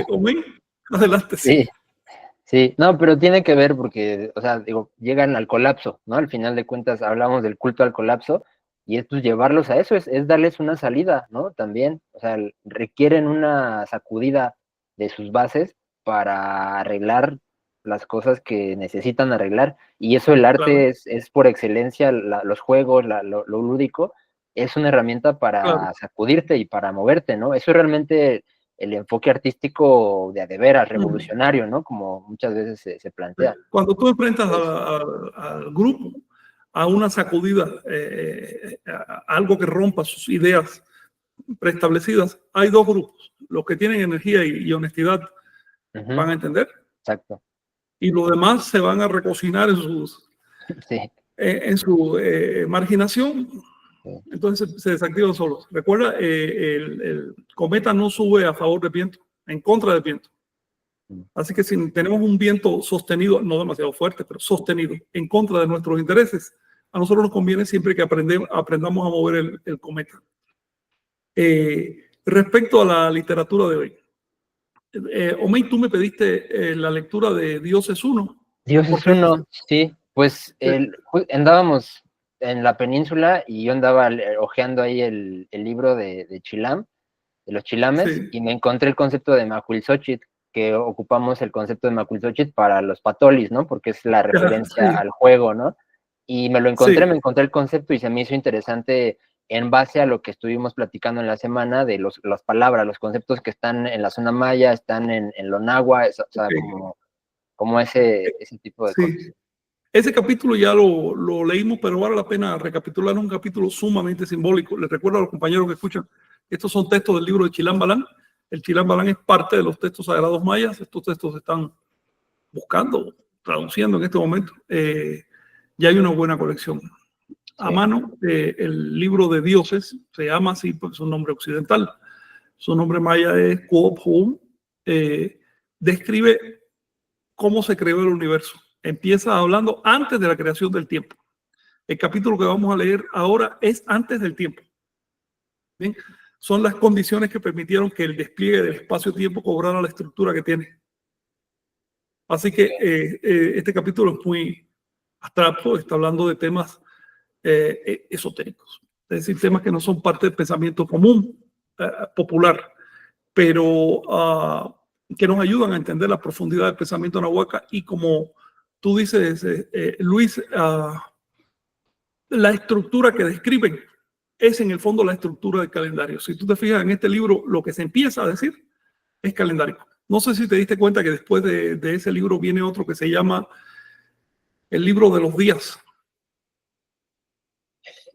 Omen, adelante. Sí, sí, no, pero tiene que ver porque, o sea, digo, llegan al colapso, ¿no? Al final de cuentas hablamos del culto al colapso y esto llevarlos a eso, es darles una salida, ¿no? También, o sea, requieren una sacudida de sus bases para arreglar las cosas que necesitan arreglar y eso el arte Claro. es por excelencia, los juegos, lo lúdico, es una herramienta para Claro. sacudirte y para moverte, ¿no? Eso es realmente el enfoque artístico de veras revolucionario, ¿no? Como muchas veces se plantea. Cuando tú enfrentas al grupo a una sacudida, a algo que rompa sus ideas preestablecidas, hay dos grupos. Los que tienen energía y honestidad van a entender. Exacto. Y los demás se van a recocinar Sí. En su marginación. Sí. Entonces se desactivan solos. Recuerda, el cometa no sube a favor del viento, en contra del viento. Así que si tenemos un viento sostenido, no demasiado fuerte, pero sostenido, en contra de nuestros intereses, a nosotros nos conviene siempre que aprendamos a mover el cometa. Respecto a la literatura de hoy, Omey, tú me pediste la lectura de Dios es uno. Dios es uno, sí. Pues andábamos en la península y yo andaba hojeando ahí el libro de Chilam, de los chilames, Sí. y me encontré el concepto de Macuilxóchitl, que ocupamos el concepto de Macuilxóchitl para los patolis, ¿no? Porque es la referencia al juego, ¿no? Y me lo encontré, me encontré el concepto y se me hizo interesante en base a lo que estuvimos platicando en la semana de las palabras, los conceptos que están en la zona maya, están en lo náhuatl, o sea, como ese tipo de cosas. Ese capítulo ya lo leímos, pero vale la pena recapitular un capítulo sumamente simbólico. Les recuerdo a los compañeros que escuchan, estos son textos del libro de Chilam Balam. El Chilam Balam es parte de los textos sagrados mayas. Estos textos se están buscando, traduciendo en este momento. Ya hay una buena colección. A mano, el libro de dioses se llama así porque es un nombre occidental. Su nombre maya es Kuophum. Describe cómo se creó el universo. Empieza hablando antes de la creación del tiempo. El capítulo que vamos a leer ahora es antes del tiempo. ¿Bien? Son las condiciones que permitieron que el despliegue del espacio-tiempo cobrara la estructura que tiene. Así que este capítulo es muy abstracto, está hablando de temas esotéricos, es decir, temas que no son parte del pensamiento común, popular, pero que nos ayudan a entender la profundidad del pensamiento nahuatl y como tú dices, Luis, la estructura que describen es en el fondo la estructura del calendario. Si tú te fijas en este libro, lo que se empieza a decir es calendario. No sé si te diste cuenta que después de ese libro viene otro que se llama el libro de los días.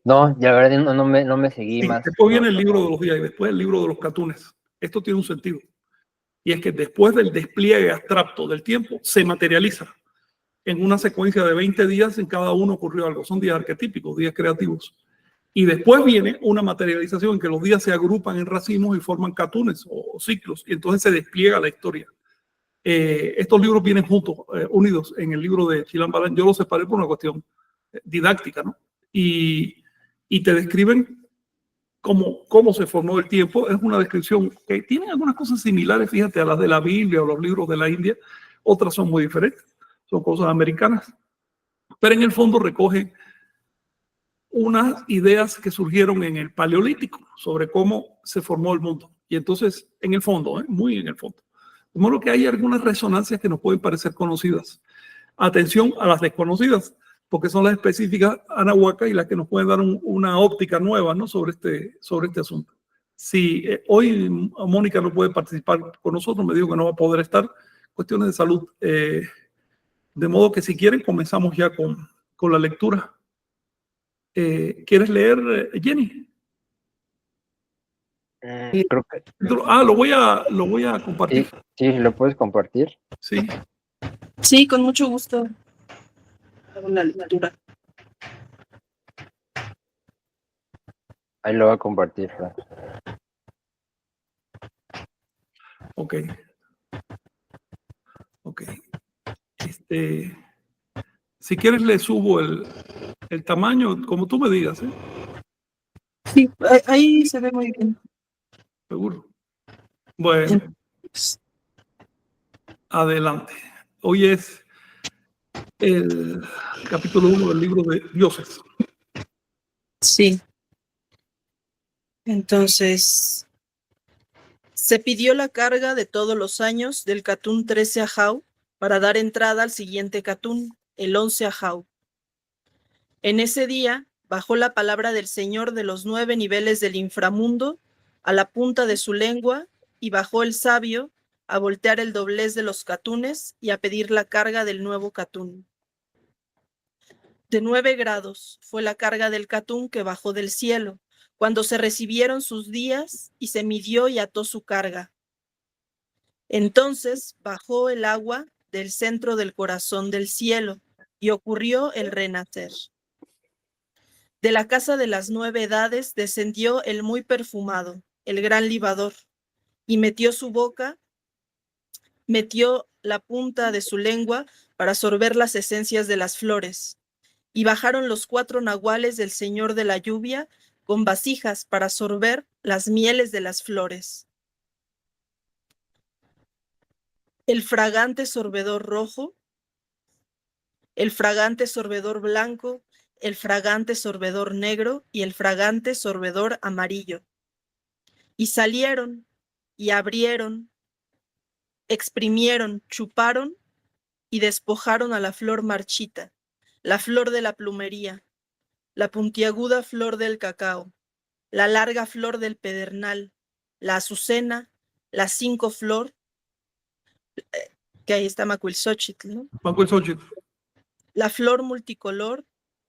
No, la verdad no me seguí Sí, más. después viene el libro de los días y después el libro de los catunes. Esto tiene un sentido. Y es que después del despliegue abstracto del tiempo, se materializa en una secuencia de 20 días, en cada uno ocurrió algo. Son días arquetípicos, días creativos. Y después viene una materialización en que los días se agrupan en racimos y forman catunes o ciclos, y entonces se despliega la historia. Estos libros vienen juntos, unidos en el libro de Chilam Balam. Yo los separé por una cuestión didáctica, ¿no? Y te describen cómo se formó el tiempo. Es una descripción que tiene algunas cosas similares, fíjate, a las de la Biblia o los libros de la India. Otras son muy diferentes, son cosas americanas. Pero en el fondo recoge unas ideas que surgieron en el Paleolítico sobre cómo se formó el mundo. Y entonces, en el fondo, muy en el fondo, de modo que hay algunas resonancias que nos pueden parecer conocidas. Atención a las desconocidas, porque son las específicas anahuacas y las que nos pueden dar una óptica nueva, ¿no? sobre este asunto. Si hoy Mónica no puede participar con nosotros, me dijo que no va a poder estar, cuestiones de salud. De modo que si quieren, comenzamos ya con la lectura. ¿Quieres leer, Jenny? Creo que Lo voy a compartir. sí, lo puedes compartir. Sí. Sí, con mucho gusto. Hago la lectura. Ahí lo voy a compartir, Fran. Ok. Si quieres le subo el tamaño, como tú me digas, ¿eh? Sí, ahí se ve muy bien. Seguro. Bueno, adelante. Hoy es el capítulo 1 del libro de Dioses. Sí. Entonces, se pidió la carga de todos los años del Catún 13 Ajau para dar entrada al siguiente Catún, el 11 Ajau. En ese día bajó la palabra del Señor de los 9 niveles del inframundo a la punta de su lengua, y bajó el sabio a voltear el doblez de los catunes y a pedir la carga del nuevo catún. De 9 grados fue la carga del catún que bajó del cielo, cuando se recibieron sus días, y se midió y ató su carga. Entonces bajó el agua del centro del corazón del cielo, y ocurrió el renacer. De la casa de las 9 edades descendió el muy perfumado, el gran libador, y metió la punta de su lengua para sorber las esencias de las flores. Y bajaron los 4 nahuales del Señor de la lluvia con vasijas para sorber las mieles de las flores. El fragante sorbedor rojo, el fragante sorbedor blanco, el fragante sorbedor negro y el fragante sorbedor amarillo. Y salieron y abrieron, exprimieron, chuparon y despojaron a la flor marchita, la flor de la plumería, la puntiaguda flor del cacao, la larga flor del pedernal, la azucena, la 5 flor, que ahí está Macuilxóchitl, ¿no? Macuilxóchitl. La flor multicolor,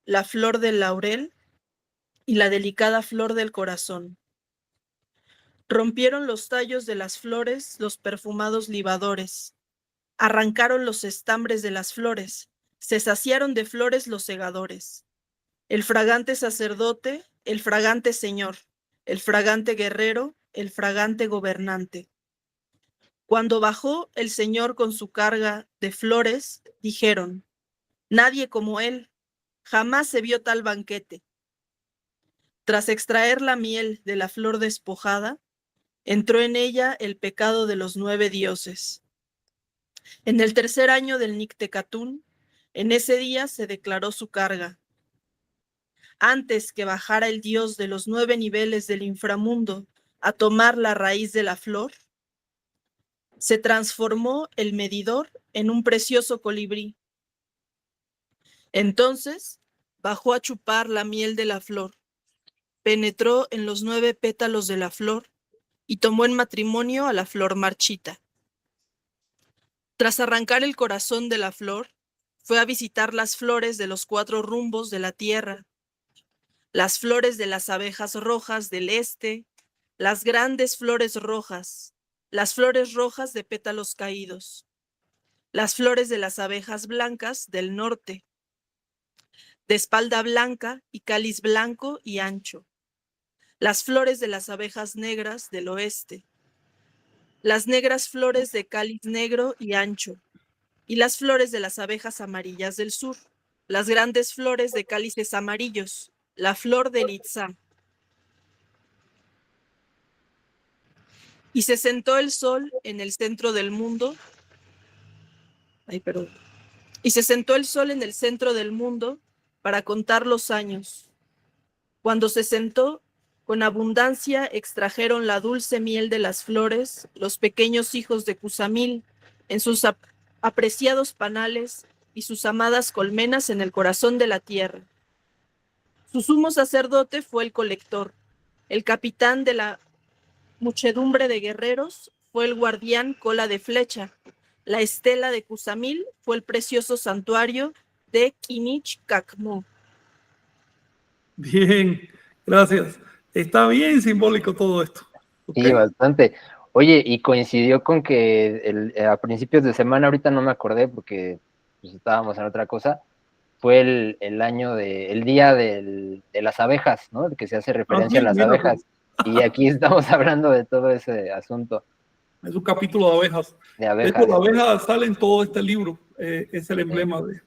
la flor del laurel y la delicada flor del corazón. Rompieron los tallos de las flores los perfumados libadores, arrancaron los estambres de las flores, se saciaron de flores los segadores. El fragante sacerdote, el fragante señor, el fragante guerrero, el fragante gobernante. Cuando bajó el Señor con su carga de flores, dijeron: nadie como él, jamás se vio tal banquete. Tras extraer la miel de la flor despojada, entró en ella el pecado de los 9 dioses. En el 3er año del Nictecatún, en ese día se declaró su carga. Antes que bajara el dios de los 9 niveles del inframundo a tomar la raíz de la flor, se transformó el medidor en un precioso colibrí. Entonces bajó a chupar la miel de la flor, penetró en los 9 pétalos de la flor y tomó en matrimonio a la flor marchita. Tras arrancar el corazón de la flor, fue a visitar las flores de los 4 rumbos de la tierra, las flores de las abejas rojas del este, las grandes flores rojas, las flores rojas de pétalos caídos, las flores de las abejas blancas del norte, de espalda blanca y cáliz blanco y ancho, las flores de las abejas negras del oeste, las negras flores de cáliz negro y ancho, y las flores de las abejas amarillas del sur, las grandes flores de cálices amarillos, la flor del itzá. Y se sentó el sol en el centro del mundo. Y se sentó el sol en el centro del mundo para contar los años. Cuando se sentó, con abundancia extrajeron la dulce miel de las flores los pequeños hijos de Cusamil en sus apreciados panales y sus amadas colmenas en el corazón de la tierra. Su sumo sacerdote fue el colector, el capitán de la muchedumbre de guerreros fue el guardián cola de flecha, La estela de Cusamil fue el precioso santuario de Kinich-Kakmu. Bien, gracias. Está bien simbólico todo esto. ¿Ok? Sí, bastante. Oye, y coincidió con que a principios de semana, ahorita no me acordé porque pues, estábamos en otra cosa, fue el día de las abejas, ¿no? Que se hace Ah, referencia a sí, las mira, abejas. Y aquí estamos hablando de todo ese asunto es un capítulo de abejas. de De hecho, abejas. la abeja sale en todo este libro. Es el emblema de...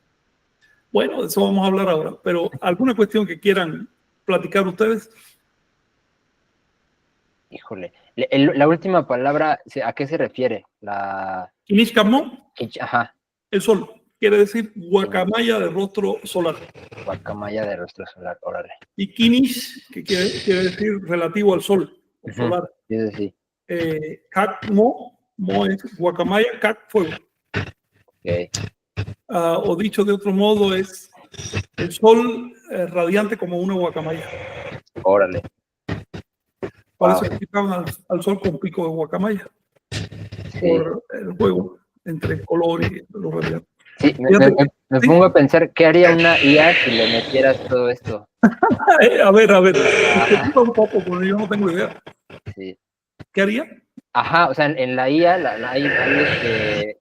Bueno, de eso vamos a hablar ahora. Pero ¿alguna cuestión que quieran platicar ustedes? Híjole. La última palabra, ¿a qué se refiere? Kinish Kamon, Ajá, el sol. Quiere decir guacamaya de rostro solar. guacamaya de rostro solar, órale. Y Kinish, que quiere decir relativo al sol, o Ujú, solar. sí, sí, Kak Mo, Mo es guacamaya, Kak fuego. ok, O dicho de otro modo, es el sol radiante como una guacamaya. órale. Por Wow. eso explicaban al sol con pico de guacamaya, Sí, por el juego entre color y los radiantes. sí, Fíjate, me sí. pongo a pensar, ¿qué haría una IA si le metieras todo esto? A ver, Ajá, explica un poco, porque yo no tengo idea. sí. ¿Qué haría? Ajá, o sea, en la IA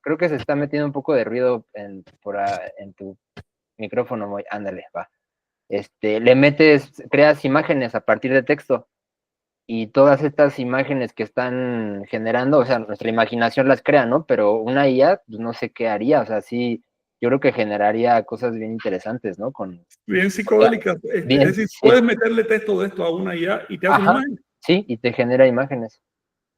creo que se está metiendo un poco de ruido en tu micrófono, muy, ándale, va. Creas imágenes a partir de texto y todas estas imágenes que están generando, o sea, nuestra imaginación las crea, ¿no? Pero una IA, pues no sé qué haría, o sea, sí, yo creo que generaría cosas bien interesantes, ¿no? Bien psicodélica. Es Bien, decir, sí, puedes meterle texto de esto a una IA y te hace una ajá, imagen. sí, y te genera imágenes,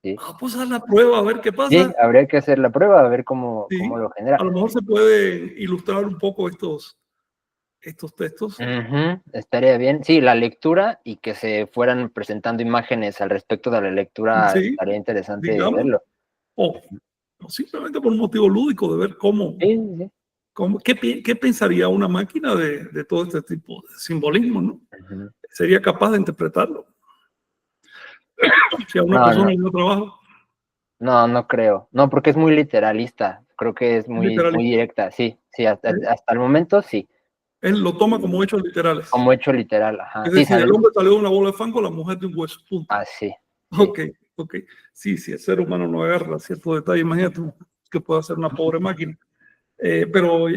sí. Pues haz la prueba, a ver qué Sí, pasa. habría que hacer la prueba, a ver cómo Sí, lo genera. a lo mejor se puede ilustrar un poco estos textos. Ujú, estaría bien. Sí, la lectura y que se fueran presentando imágenes al respecto de la lectura, Sí, estaría interesante digamos. verlo. O simplemente por un motivo lúdico de ver Sí, sí, sí. qué pensaría una máquina de todo este tipo de simbolismo, ¿no? Ujú. Sería capaz de interpretarlo. Si a una No, persona no, le dio trabajo, no creo. No, porque es muy literalista. Creo que es muy literalista. directa. Sí, sí, hasta ¿Eh? el momento sí. Él lo toma como hechos literales. Como hecho literal, ajá. Es Sí, decir, el hombre salió de una bola de fango, la mujer de un hueso. Punto. sí, sí. Ok, ok. Sí, si el ser humano no agarra ciertos detalles, imagínate que puede hacer una pobre máquina. Pero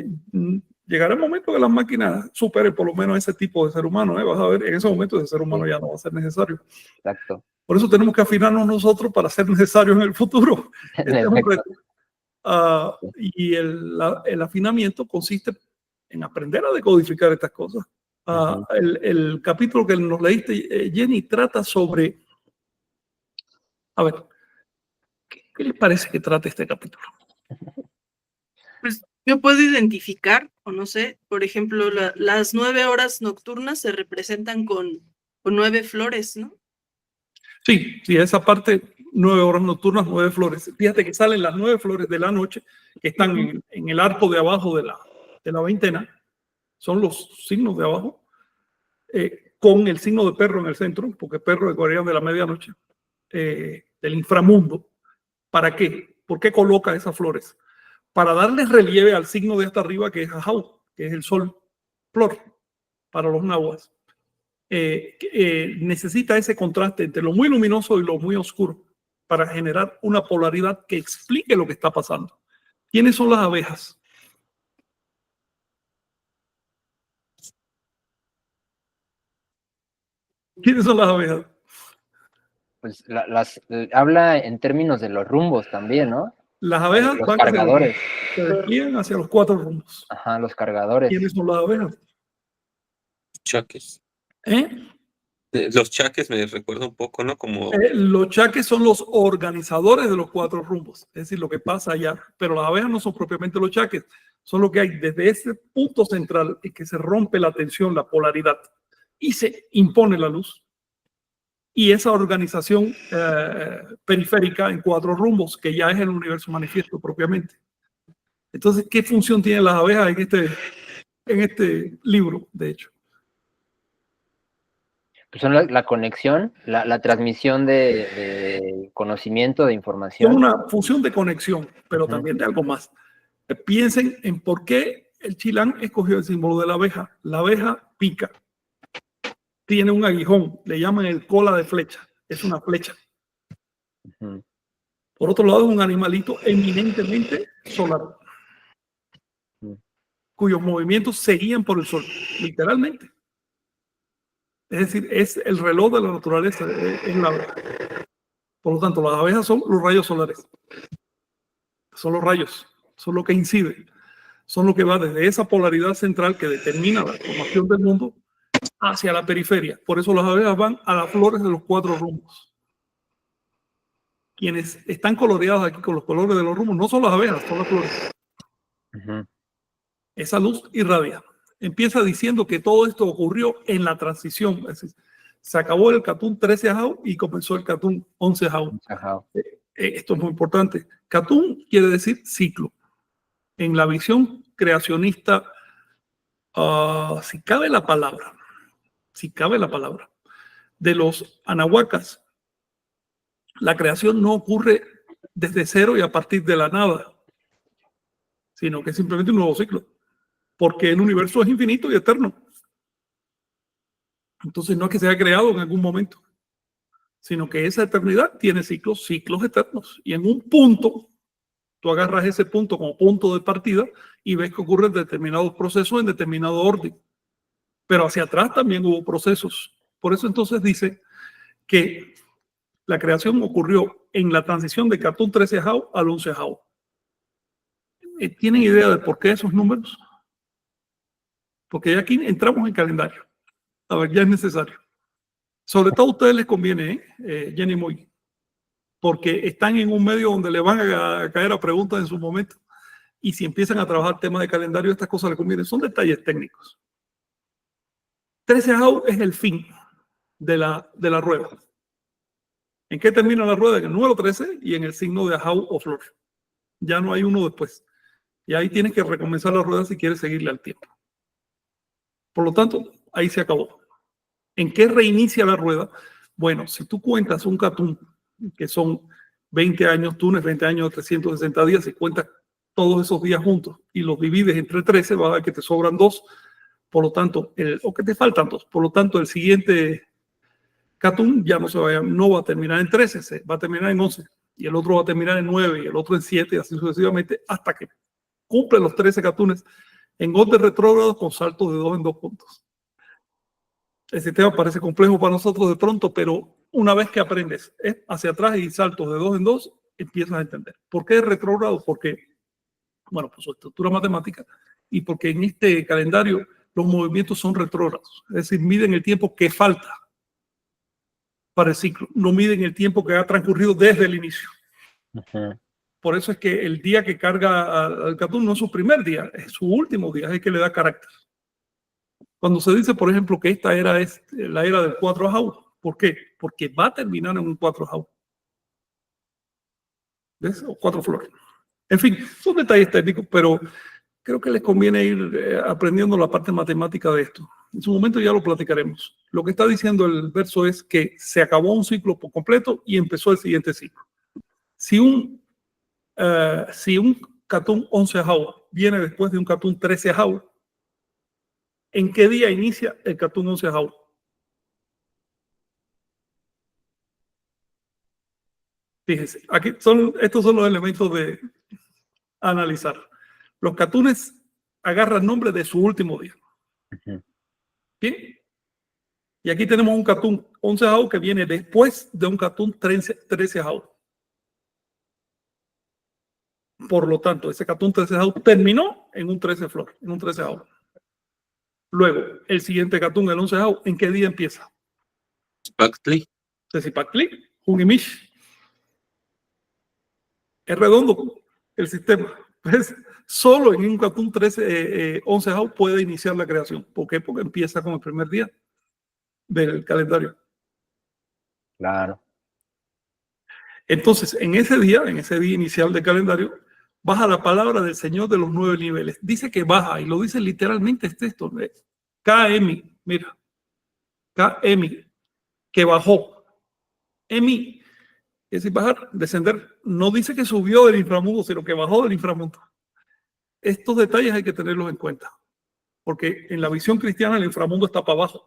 llegará el momento que las máquinas superen por lo menos ese tipo de ser humano. Vas a ver, en ese momento ese ser humano Sí, ya no va a ser necesario. exacto. Por eso tenemos que afinarnos nosotros para ser necesarios en el futuro. En Este es un efecto. reto. Y el afinamiento consiste en aprender a decodificar estas cosas. Ujú. El capítulo que nos leíste, Jenny, trata sobre... A ver, ¿qué les parece que trate este capítulo? Pues yo puedo identificar, o no sé, por ejemplo, las 9 horas nocturnas se representan con 9 flores, ¿no? Sí, esa parte, 9 horas nocturnas, 9 flores. Fíjate que salen las 9 flores de la noche que están en el arco de abajo de la veintena. Son los signos de abajo, con el signo de perro en el centro, porque perro es guardián de la medianoche, del inframundo. ¿Para qué? ¿Por qué coloca esas flores? Para darle relieve al signo de hasta arriba, que es Ajau, que es el sol, flor, para los nahuas. Necesita ese contraste entre lo muy luminoso y lo muy oscuro para generar una polaridad que explique lo que está pasando. ¿Quiénes son las abejas? ¿Quiénes son las abejas? Pues habla en términos de los rumbos también, ¿no? Las abejas Los van hacia cargadores. se despliegan hacia los 4 rumbos. Ajá, los cargadores. ¿Quiénes son las abejas? Chaques. ¿Eh? Los chaques me recuerda un poco, ¿no? Como Los chaques son los organizadores de los 4 rumbos, es decir, lo que pasa allá. Pero las abejas no son propiamente los chaques, son lo que hay desde ese punto central en que se rompe la tensión, la polaridad, y se impone la luz. Y esa organización periférica en 4 rumbos, que ya es el universo manifiesto propiamente. Entonces, ¿qué función tienen las abejas en este libro, de hecho? pues son la conexión, la transmisión de conocimiento, de Son información. una función de conexión, pero Ujú. también de algo más. Piensen en por qué el Chilán escogió el símbolo de la abeja. La abeja pica, tiene un aguijón, le llaman el cola de flecha, es una flecha. Ujú. Por otro lado, es un animalito eminentemente solar, Ujú. cuyos movimientos se guían por el sol, literalmente. Es decir, es el reloj de la naturaleza, es la abeja. Por lo tanto, las abejas son los rayos solares. Son los rayos, son lo que incide, son lo que va desde esa polaridad central que determina la formación del mundo hacia la periferia. Por eso las abejas van a las flores de los 4 rumbos. Quienes están coloreados aquí con los colores de los rumbos no son las abejas, son las flores. Ujú. Esa luz irradia. Empieza diciendo que todo esto ocurrió en la transición. Es decir, se acabó el Catún 13 Jau y comenzó el Catún 11 Jau. Ajá. Esto es muy importante. Catún quiere decir ciclo. En la visión creacionista, si cabe la palabra, de los anahuacas, la creación no ocurre desde cero y a partir de la nada, sino que es simplemente un nuevo ciclo, porque el universo es infinito y eterno. Entonces no es que se haya creado en algún momento, sino que esa eternidad tiene ciclos eternos. Y en un punto, tú agarras ese punto como punto de partida y ves que ocurren determinados procesos en determinado orden. Pero hacia atrás también hubo procesos. Por eso entonces dice que la creación ocurrió en la transición de Catún 13 Jau al 11 Jau. ¿Tienen idea de por qué esos números? Porque ya aquí entramos en calendario. A ver, ya es necesario. Sobre todo a ustedes les conviene, Jenny Moy, porque están en un medio donde le van a caer a preguntas en su momento. Y si empiezan a trabajar temas de calendario, estas cosas les convienen. Son detalles técnicos. 13 Jau es el fin de la rueda. ¿En qué termina la rueda? En el número 13 y en el signo de Jau o flor. Ya no hay uno después. Y ahí tienes que recomenzar la rueda si quieres seguirle al tiempo. Por lo tanto, ahí se acabó. ¿En qué reinicia la rueda? Bueno, si tú cuentas un Catún, que son 20 años, túnes, 20 años, 360 días, y cuentas todos esos días juntos y los divides entre 13, va a ver que te sobran 2. Por lo tanto, o que te faltan 2. Por lo tanto, el siguiente Catún ya no va a terminar en 13, va a terminar en 11. Y el otro va a terminar en 9 y el otro en 7, y así sucesivamente, hasta que cumple los 13 Catunes en orden retrógrado con saltos de 2 en 2 puntos. El sistema parece complejo para nosotros de pronto, pero una vez que aprendes hacia atrás y saltos de 2 en 2, empiezas a entender. ¿Por qué es retrógrado? Porque, bueno, por su estructura matemática y porque en este calendario los movimientos son retrógrados. Es decir, miden el tiempo que falta para el ciclo, no miden el tiempo que ha transcurrido desde el inicio. Ujú. Por eso es que el día que carga al Catún no es su primer día, es su último día, es el que le da carácter. Cuando se dice, por ejemplo, que esta era es la era del 4 Jau, ¿por qué? Porque va a terminar en un 4 Jau. ¿Ves? O 4 flores. En fin, son detalles técnicos, pero creo que les conviene ir aprendiendo la parte matemática de esto. En su momento ya lo platicaremos. Lo que está diciendo el verso es que se acabó un ciclo por completo y empezó el siguiente ciclo. Si un Catún 11 Jau viene después de un Catún 13 Jau, ¿en qué día inicia el Catún 11 Jau? Fíjense, aquí estos son los elementos de analizar. Los Catunes agarran nombre de su último día. Ujú. Bien. Y aquí tenemos un Catún 11 Jau que viene después de un Catún 13 Jau. Por lo tanto, ese Catún 13 Jau terminó en un 13 flor, en un 13 Jau. Luego, el siguiente Catún, el 11 Jau, ¿en qué día empieza? Spactli. Tezipactli, Junimish. Es redondo el sistema. ¿Ves? Solo en un Catún 11 Jau puede iniciar la creación. ¿Por qué? Porque empieza con el primer día del calendario. Claro. Entonces, en ese día inicial del calendario, baja la palabra del Señor de los 9 niveles. Dice que baja, y lo dice literalmente este texto. KM, mira. KM, que bajó. Emi, es decir, bajar, descender, no dice que subió del inframundo, sino que bajó del inframundo. Estos detalles hay que tenerlos en cuenta, porque en la visión cristiana el inframundo está para abajo.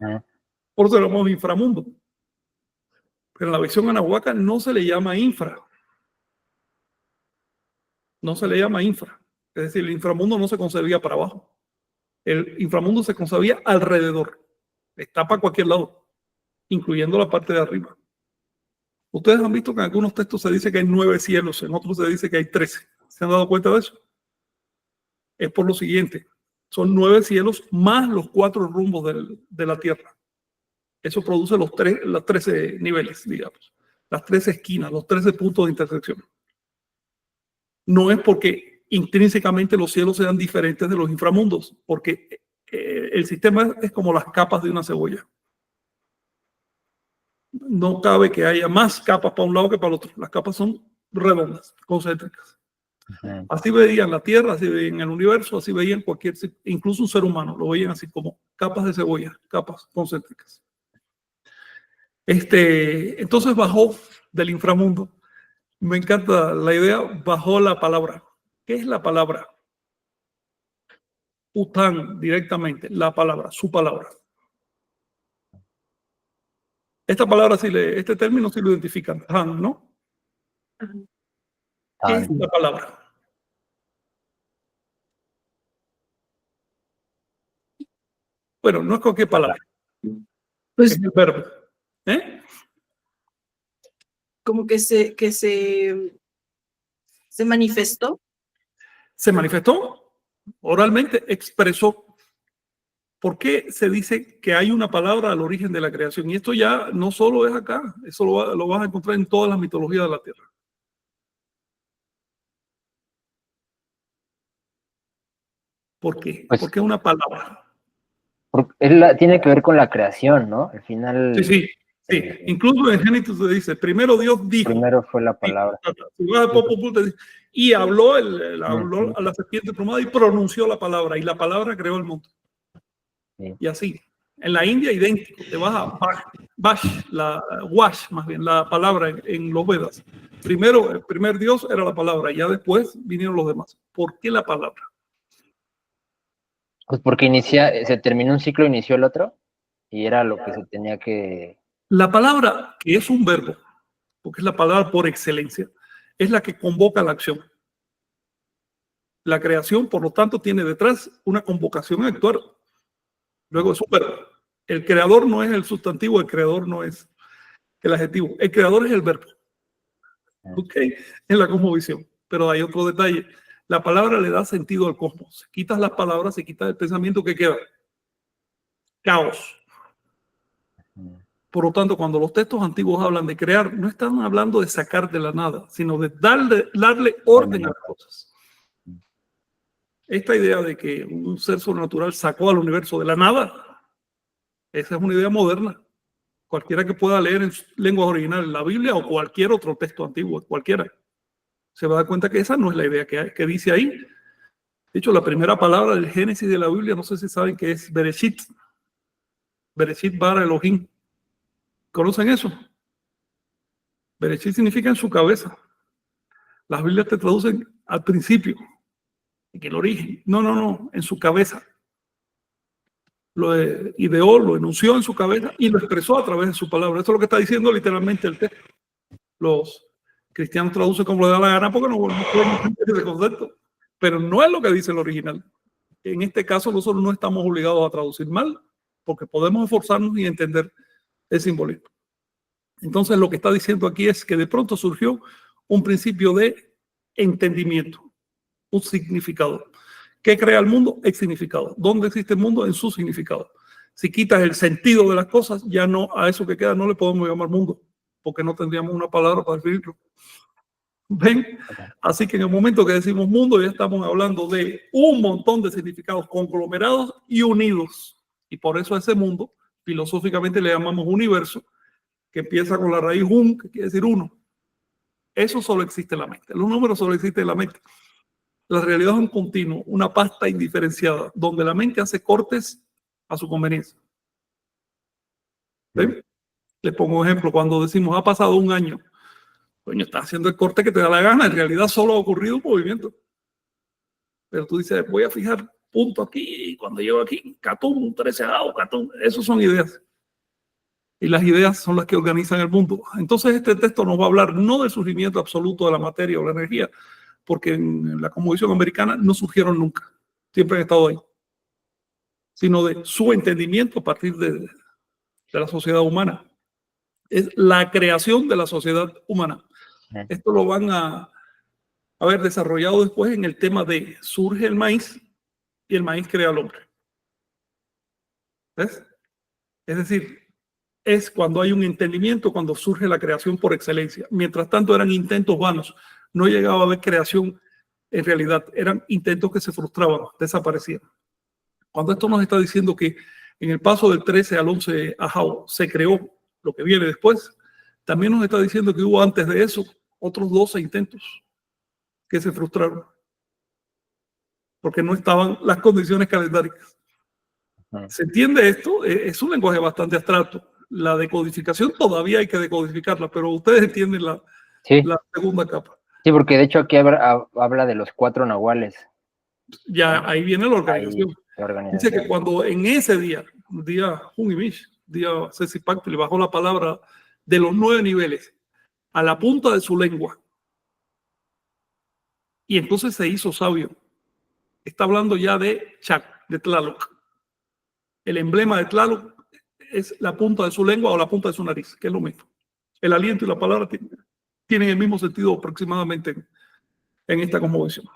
Por eso lo llamamos inframundo. Pero en la visión anahuaca no se le llama infra. No se le llama infra. Es decir, el inframundo no se concebía para abajo. El inframundo se concebía alrededor. Está para cualquier lado, incluyendo la parte de arriba. Ustedes han visto que en algunos textos se dice que hay 9 cielos, en otros se dice que hay 13. ¿Se han dado cuenta de eso? Es por lo siguiente. Son 9 cielos más los 4 rumbos de la tierra. Eso produce los 13 niveles, digamos. Las 13 esquinas, los 13 puntos de intersección. No es porque intrínsecamente los cielos sean diferentes de los inframundos, porque el sistema es como las capas de una cebolla. No cabe que haya más capas para un lado que para el otro. Las capas son redondas, concéntricas. Así veían la Tierra, así veían el universo, así veían cualquier, incluso un ser humano, lo veían así como capas de cebolla, capas concéntricas. Entonces bajó del inframundo. Me encanta la idea, bajó la palabra. ¿Qué es la palabra? Után, directamente, la palabra, su palabra. Esta palabra, este término sí lo identifican, Tan, ¿no? ¿Qué es la palabra? Bueno, no es cualquier palabra. Pues es el verbo. ¿Eh? como que se manifestó. Se manifestó oralmente, expresó. ¿Por qué se dice que hay una palabra al origen de la creación? Y esto ya no solo es acá, eso lo vas a encontrar en todas las mitologías de la Tierra. ¿Por qué? Pues, Porque es una palabra. Tiene que ver con la creación, ¿no? Al final. Sí. Incluso en Génesis se dice, primero Dios dijo. Primero fue la palabra. Y habló, habló a la serpiente plumada y pronunció la palabra. Y la palabra creó el mundo. Sí. Y así. En la India, idéntico. Te vas a Wash, más bien, la palabra en los Vedas. Primero, el primer Dios era la palabra. Ya después vinieron los demás. ¿Por qué la palabra? Pues porque se terminó un ciclo, inició el otro. Y era lo que se tenía que... La palabra, que es un verbo, porque es la palabra por excelencia, es la que convoca la acción. La creación, por lo tanto, tiene detrás una convocación a actuar. Luego es un verbo. El creador no es el sustantivo, el creador no es el adjetivo. El creador es el verbo. ¿Ok? En la cosmovisión. Pero hay otro detalle. La palabra le da sentido al cosmos. Si quitas las palabras, se quita el pensamiento, que queda caos. Por lo tanto, cuando los textos antiguos hablan de crear, no están hablando de sacar de la nada, sino de darle orden a las cosas. Esta idea de que un ser sobrenatural sacó al universo de la nada, esa es una idea moderna. Cualquiera que pueda leer en lenguas originales la Biblia o cualquier otro texto antiguo, cualquiera, se va a dar cuenta que esa no es la idea que dice ahí. De hecho, la primera palabra del Génesis de la Biblia, no sé si saben que es Bereshit. Bereshit bara Elohim. ¿Conocen eso? Bereshit significa en su cabeza. Las Biblias te traducen al principio, en el origen. No, en su cabeza. Lo ideó, lo enunció en su cabeza y lo expresó a través de su palabra. Esto es lo que está diciendo literalmente el texto. Los cristianos traducen como le da la gana porque no pueden entender ese concepto. Pero no es lo que dice el original. En este caso nosotros no estamos obligados a traducir mal porque podemos esforzarnos y entender el simbolismo. Entonces lo que está diciendo aquí es que de pronto surgió un principio de entendimiento, un significado. ¿Qué crea el mundo? El significado. ¿Dónde existe el mundo? En su significado. Si quitas el sentido de las cosas, ya no, a eso que queda no le podemos llamar mundo, porque no tendríamos una palabra para definirlo. ¿Ven? Así que en el momento que decimos mundo, ya estamos hablando de un montón de significados conglomerados y unidos. Y por eso a ese mundo, filosóficamente le llamamos universo, que empieza con la raíz un, que quiere decir uno. Eso solo existe en la mente. Los números solo existen en la mente. La realidad es un continuo, una pasta indiferenciada, donde la mente hace cortes a su conveniencia. ¿Ven? Les pongo un ejemplo, cuando decimos ha pasado un año, coño, estás haciendo el corte que te da la gana, en realidad solo ha ocurrido un movimiento. Pero tú dices, voy a fijar punto aquí, y cuando llego aquí, Catún, 13 grados, Catún, esos son ideas. Y las ideas son las que organizan el mundo. Entonces este texto nos va a hablar no del surgimiento absoluto de la materia o la energía, porque en la cosmovisión americana no surgieron nunca, siempre han estado ahí, sino de su entendimiento a partir de la sociedad humana. Es la creación de la sociedad humana. Esto lo van a haber desarrollado después en el tema de surge el maíz y el maíz crea al hombre. ¿Ves? Es decir, es cuando hay un entendimiento, cuando surge la creación por excelencia. Mientras tanto eran intentos vanos, no llegaba a haber creación en realidad, eran intentos que se frustraban, desaparecían. Cuando esto nos está diciendo que en el paso del 13 al 11 Ahau se creó lo que viene después, también nos está diciendo que hubo antes de eso otros 12 intentos que se frustraron porque no estaban las condiciones calendáricas. ¿Se entiende esto? Es un lenguaje bastante abstracto. La decodificación todavía hay que decodificarla, pero ustedes entienden la segunda capa. Sí, porque de hecho aquí habla de los 4 nahuales. Ya ahí viene la organización. Ahí, la organización. Dice que cuando en ese día Hunimish, día Ceci-Pac, le bajó la palabra de los 9 niveles a la punta de su lengua, y entonces se hizo sabio. Está hablando ya de Chac, de Tlaloc. El emblema de Tlaloc es la punta de su lengua o la punta de su nariz, que es lo mismo. El aliento y la palabra tienen el mismo sentido aproximadamente en esta cosmovisión.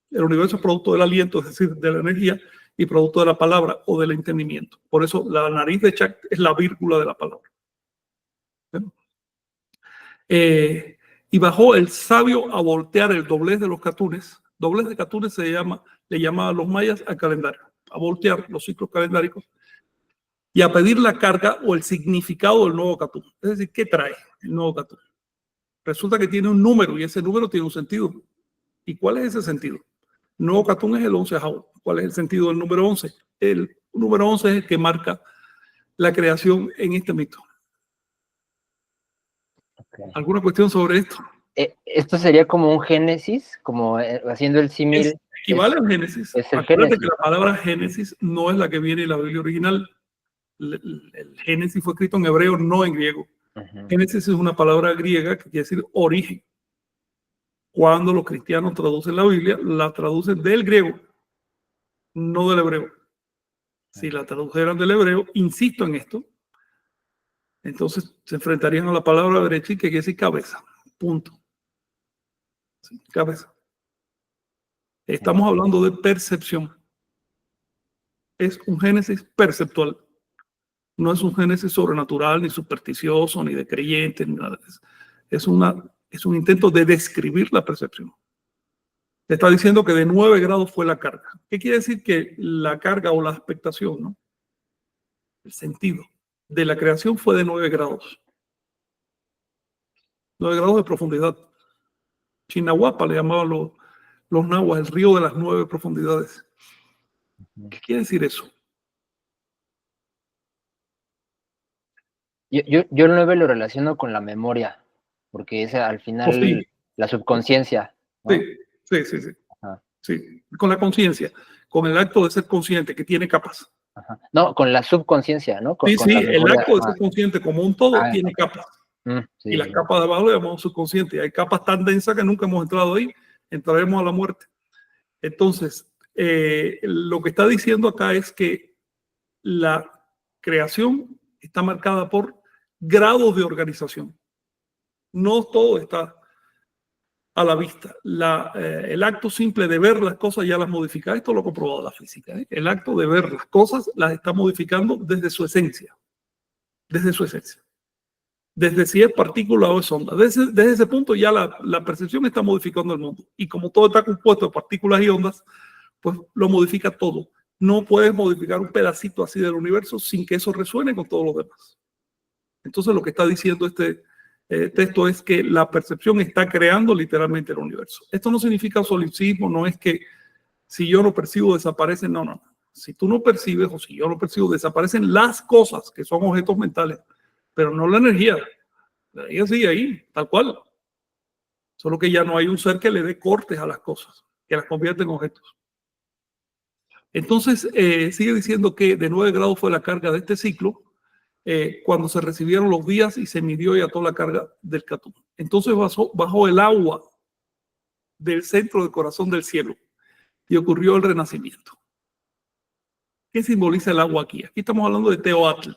El universo es producto del aliento, es decir, de la energía, y producto de la palabra o del entendimiento. Por eso la nariz de Chac es la vírgula de la palabra. Y bajó el sabio a voltear el doblez de los catunes. Doblez de catunes le llamaban los mayas al calendario, a voltear los ciclos calendáricos y a pedir la carga o el significado del nuevo catún. Es decir, ¿qué trae el nuevo catún? Resulta que tiene un número y ese número tiene un sentido. ¿Y cuál es ese sentido? El nuevo catún es el 11 Ahau. ¿Cuál es el sentido del número 11? El número 11 es el que marca la creación en este mito. Okay. ¿Alguna cuestión sobre esto? Esto sería como un Génesis, como haciendo el símil. Equivale al Génesis. Es el Acuérdate Génesis. que la palabra Génesis no es la que viene en la Biblia original. El Génesis fue escrito en hebreo, no en griego. Génesis es una palabra griega que quiere decir origen. Cuando los cristianos traducen la Biblia, la traducen del griego, no del hebreo. Si la tradujeran del hebreo, insisto en esto, entonces se enfrentarían a la palabra derecha que quiere decir cabeza. Punto. Sí, cabeza. Estamos hablando de percepción. Es un Génesis perceptual. No es un Génesis sobrenatural, ni supersticioso, ni de creyentes, ni nada de eso. Es un intento de describir la percepción. Está diciendo que de 9 grados fue la carga. ¿Qué quiere decir? Que la carga o la expectación, ¿no? El sentido de la creación fue de 9 grados. 9 grados de profundidad. Chinahuapa le llamaban los nahuas, el río de las 9 profundidades. ¿Qué quiere decir eso? Yo el 9 lo relaciono con la memoria, porque es al final sí. La subconsciencia, ¿no? Sí. Sí, con la conciencia, con el acto de ser consciente, que tiene capas. Ajá. No, con la subconsciencia, ¿no? Sí, el acto de ser consciente como un todo tiene capas. Sí, y las capas de abajo le llamamos subconsciente. Hay capas tan densas que nunca hemos entrado ahí, entraremos a la muerte. Entonces, lo que está diciendo acá es que la creación está marcada por grados de organización. No todo está a la vista. El acto simple de ver las cosas ya las modifica. Esto lo ha comprobado la física. El acto de ver las cosas las está modificando desde su esencia. Desde su esencia. Desde si es partícula o es onda. Desde ese punto ya la percepción está modificando el mundo. Y como todo está compuesto de partículas y ondas, pues lo modifica todo. No puedes modificar un pedacito así del universo sin que eso resuene con todos los demás. Entonces lo que está diciendo este texto es que la percepción está creando literalmente el universo. Esto no significa solipsismo, no es que si yo no percibo desaparecen, no. Si tú no percibes o si yo no percibo desaparecen las cosas que son objetos mentales pero no la energía. La energía sigue ahí, tal cual. Solo que ya no hay un ser que le dé cortes a las cosas, que las convierte en objetos. Entonces, sigue diciendo que de 9 grados fue la carga de este ciclo, cuando se recibieron los días y se midió y ató la carga del Catún. Entonces bajó el agua del centro del corazón del cielo y ocurrió el renacimiento. ¿Qué simboliza el agua aquí? Aquí estamos hablando de Teoatl.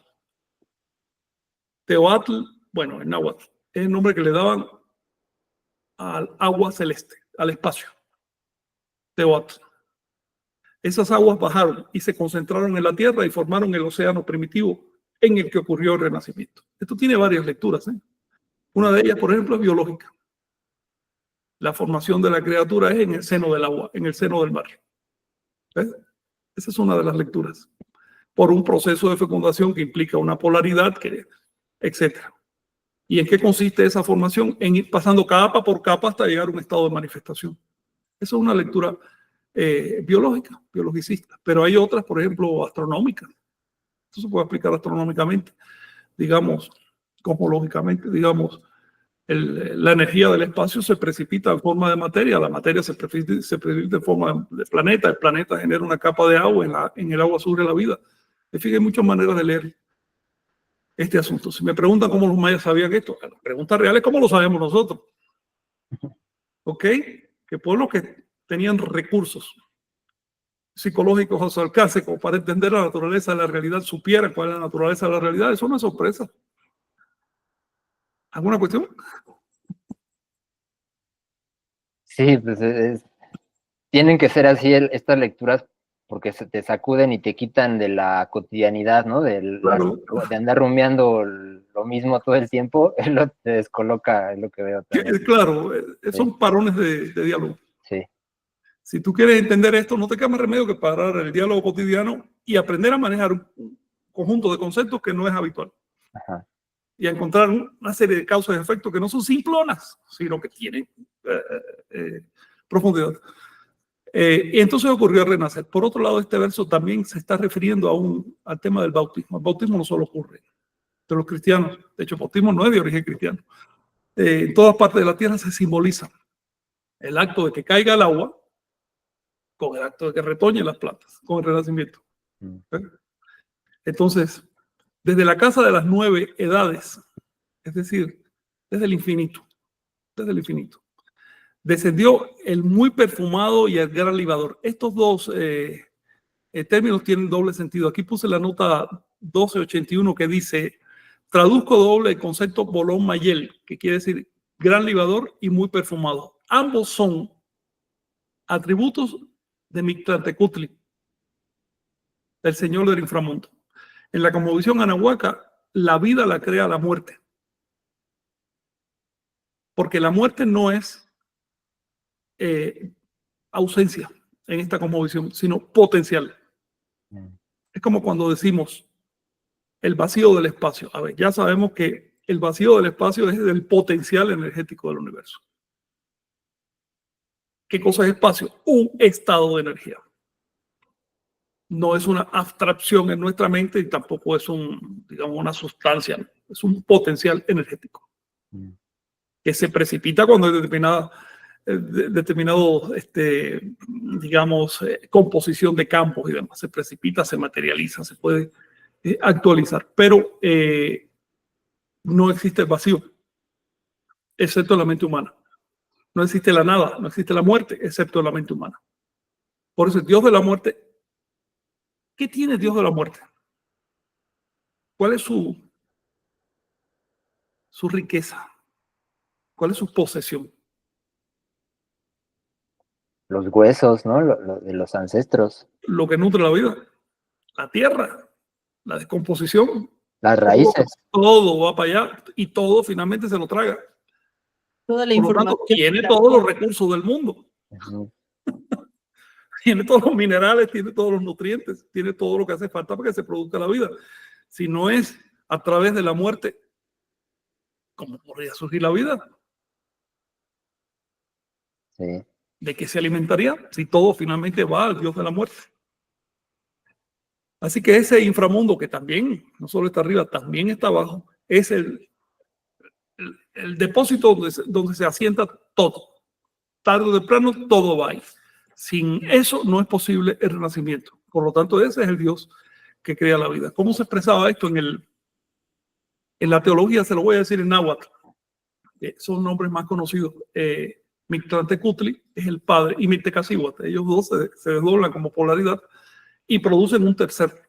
Teoatl, bueno, en náhuatl, es el nombre que le daban al agua celeste, al espacio. Teoatl. Esas aguas bajaron y se concentraron en la tierra y formaron el océano primitivo en el que ocurrió el renacimiento. Esto tiene varias lecturas, ¿eh? Una de ellas, por ejemplo, es biológica. La formación de la criatura es en el seno del agua, en el seno del mar. ¿Ves? Esa es una de las lecturas. Por un proceso de fecundación que implica una polaridad, etc. ¿Y en qué consiste esa formación? En ir pasando capa por capa hasta llegar a un estado de manifestación. Esa es una lectura biológica, biologicista. Pero hay otras, por ejemplo, astronómicas. Esto se puede explicar astronómicamente, digamos, cosmológicamente, digamos, la energía del espacio se precipita en forma de materia, la materia se precipita en forma de planeta, el planeta genera una capa de agua, en el agua surge la vida. Me fijé, hay muchas maneras de leer este asunto. Si me preguntan cómo los mayas sabían esto, la pregunta real es cómo lo sabemos nosotros. ¿Ok? Que pueblos que tenían recursos psicológicos a su alcance como para entender la naturaleza de la realidad, supieran cuál es la naturaleza de la realidad, eso no es sorpresa. ¿Alguna cuestión? Sí, pues tienen que ser así estas lecturas porque se te sacuden y te quitan de la cotidianidad, ¿no? Claro. De andar rumiando lo mismo todo el tiempo, te descoloca, es lo que veo también. Claro, son parones de diálogo. Sí. Si tú quieres entender esto, no te queda más remedio que parar el diálogo cotidiano y aprender a manejar un conjunto de conceptos que no es habitual. Ajá. Y a encontrar una serie de causas y efectos que no son simplonas, sino que tienen profundidad. Y entonces ocurrió el renacer. Por otro lado, este verso también se está refiriendo al tema del bautismo. El bautismo no solo ocurre de los cristianos. De hecho, el bautismo no es de origen cristiano. En todas partes de la tierra se simboliza el acto de que caiga el agua con el acto de que retoñen las plantas, con el renacimiento. Entonces, desde la casa de las 9 edades, es decir, desde el infinito, descendió el muy perfumado y el gran libador. Estos dos términos tienen doble sentido. Aquí puse la nota 1281 que dice, traduzco doble el concepto bolón mayel, que quiere decir gran libador y muy perfumado. Ambos son atributos de Mictlantecutli, del señor del inframundo. En la cosmovisión anahuaca, la vida la crea la muerte. Porque la muerte no es ausencia en esta cosmovisión, sino potencial. Es como cuando decimos el vacío del espacio. A ver, ya sabemos que el vacío del espacio es el potencial energético del universo. ¿Qué cosa es espacio? Un estado de energía. No es una abstracción en nuestra mente y tampoco es digamos, una sustancia. Es un potencial energético que se precipita cuando hay determinado, digamos, composición de campos y demás. Se precipita, se materializa, se puede actualizar. Pero no existe el vacío, excepto en la mente humana. No existe la nada, no existe la muerte, excepto en la mente humana. Por eso el Dios de la muerte, ¿qué tiene Dios de la muerte? ¿Cuál es su riqueza? ¿Cuál es su posesión? Los huesos, ¿no? Lo de los ancestros. Lo que nutre la vida, la tierra, la descomposición. Las raíces. Todo va para allá y todo finalmente se lo traga. Toda la Por lo información. tanto, tiene todos los recursos del mundo. Tiene todos los minerales, tiene todos los nutrientes, tiene todo lo que hace falta para que se produzca la vida. Si no es a través de la muerte, ¿cómo podría surgir la vida? Sí. ¿De qué se alimentaría si todo finalmente va al Dios de la muerte? Así que ese inframundo que también, no solo está arriba, también está abajo, es el depósito donde se asienta todo. Tarde o temprano todo va ahí. Sin eso no es posible el renacimiento. Por lo tanto, ese es el Dios que crea la vida. ¿Cómo se expresaba esto en la teología? Se lo voy a decir en náhuatl. Son nombres más conocidos. Mictlantecutli es el padre y Mictecacihuatl. Ellos dos se desdoblan como polaridad y producen un tercer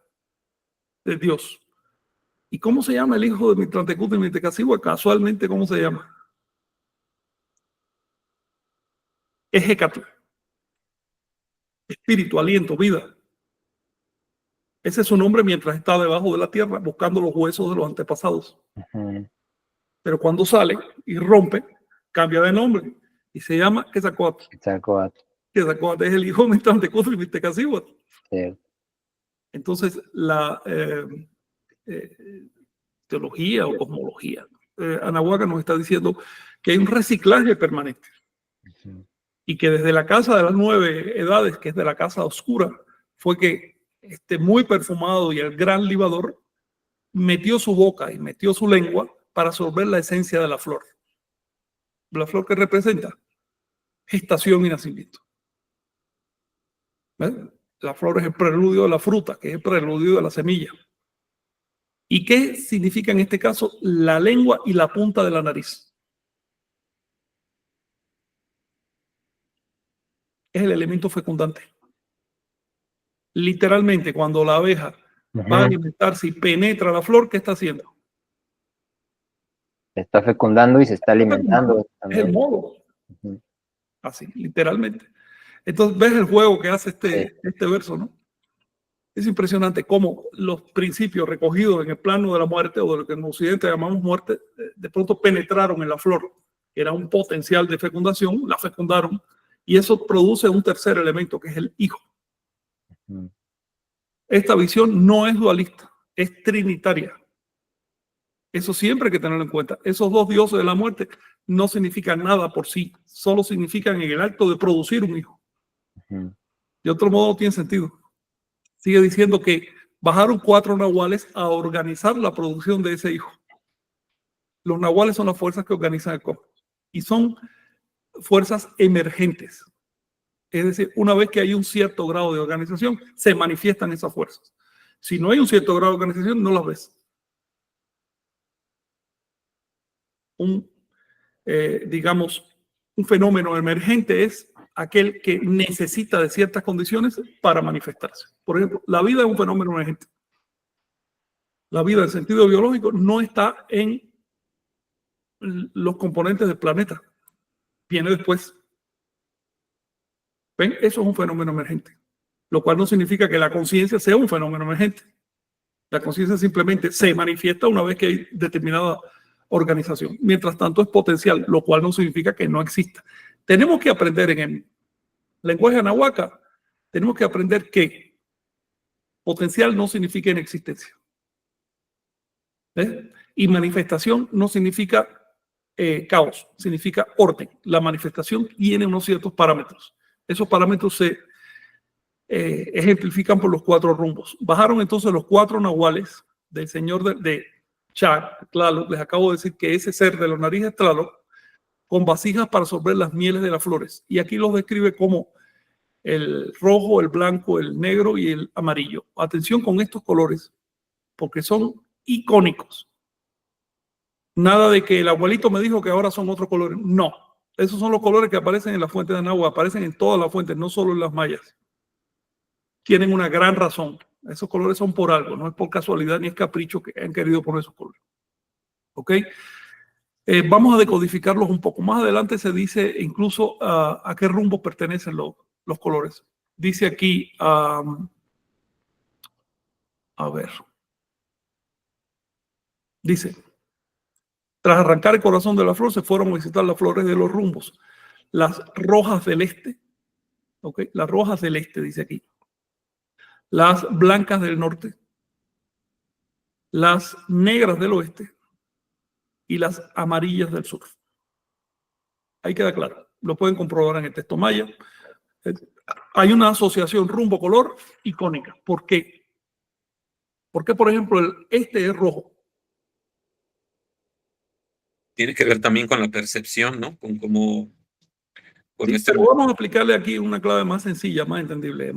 de Dios. ¿Y cómo se llama el hijo de Mictlantecutli y Mictecacihuatl? Casualmente, ¿cómo se llama? Ejecatl. Espíritu, aliento, vida. Ese es su nombre mientras está debajo de la tierra buscando los huesos de los antepasados. Pero cuando sale y rompe, cambia de nombre y se llama Quetzalcóatl. Quetzalcóatl es el hijo de Mictlantecutli y Mictecacihuatl. Sí. Entonces, la teología o cosmología anahuaca nos está diciendo que hay un reciclaje permanente. Y que desde la casa de las 9 edades, que es de la casa oscura, fue que este muy perfumado y el gran libador metió su boca y metió su lengua para absorber la esencia de la flor. La flor que representa gestación y nacimiento. ¿Ves? La flor es el preludio de la fruta, que es el preludio de la semilla. ¿Y qué significa en este caso la lengua y la punta de la nariz? Es el elemento fecundante. Literalmente, cuando la abeja va a alimentarse y penetra la flor, ¿qué está haciendo? Se está fecundando y se está alimentando. Es el modo. Así, literalmente. Entonces, ves el juego que hace este verso, ¿no? Es impresionante cómo los principios recogidos en el plano de la muerte, o de lo que en Occidente llamamos muerte, de pronto penetraron en la flor, que era un potencial de fecundación, la fecundaron, y eso produce un tercer elemento, que es el hijo. Esta visión no es dualista, es trinitaria. Eso siempre hay que tenerlo en cuenta. Esos dos dioses de la muerte no significan nada por sí, solo significan en el acto de producir un hijo. De otro modo no tiene sentido. Sigue diciendo que bajaron 4 nahuales a organizar la producción de ese hijo. Los nahuales son las fuerzas que organizan el cosmos y son fuerzas emergentes. Es decir, una vez que hay un cierto grado de organización, se manifiestan esas fuerzas. Si no hay un cierto grado de organización, no las ves. Digamos, un fenómeno emergente es aquel que necesita de ciertas condiciones para manifestarse. Por ejemplo, la vida es un fenómeno emergente. La vida en sentido biológico no está en los componentes del planeta. Viene después. ¿Ven? Eso es un fenómeno emergente. Lo cual no significa que la conciencia sea un fenómeno emergente. La conciencia simplemente se manifiesta una vez que hay determinada organización. Mientras tanto es potencial, lo cual no significa que no exista. Tenemos que aprender en el lenguaje anahuaca, tenemos que aprender que potencial no significa inexistencia. ¿Ves? Y manifestación no significa caos, significa orden. La manifestación tiene unos ciertos parámetros. Esos parámetros se ejemplifican por los 4 rumbos. Bajaron entonces los 4 nahuales del señor de Chac, Tlaloc. Les acabo de decir que ese ser de los narices Tlaloc, con vasijas para absorber las mieles de las flores. Y aquí los describe como el rojo, el blanco, el negro y el amarillo. Atención con estos colores, porque son icónicos. Nada de que el abuelito me dijo que ahora son otros colores. No, esos son los colores que aparecen en la fuente de Anáhuac, aparecen en todas las fuentes, no solo en las mayas. Tienen una gran razón. Esos colores son por algo, no es por casualidad ni es capricho que han querido poner esos colores. ¿Ok? Vamos a decodificarlos un poco. Más adelante se dice incluso a qué rumbo pertenecen los colores. Dice aquí, a ver, dice, tras arrancar el corazón de la flor, se fueron a visitar las flores de los rumbos. Las rojas del este, ¿ok? Las rojas del este, dice aquí. Las blancas del norte. Las negras del oeste. Y las amarillas del sur. Ahí queda claro. Lo pueden comprobar en el texto maya. Hay una asociación rumbo-color icónica. ¿Por qué? Porque, por ejemplo, el este es rojo. tiene que ver también con la percepción, ¿no? Con cómo, con Sí, este, pero vamos a aplicarle aquí una clave más sencilla, más entendible,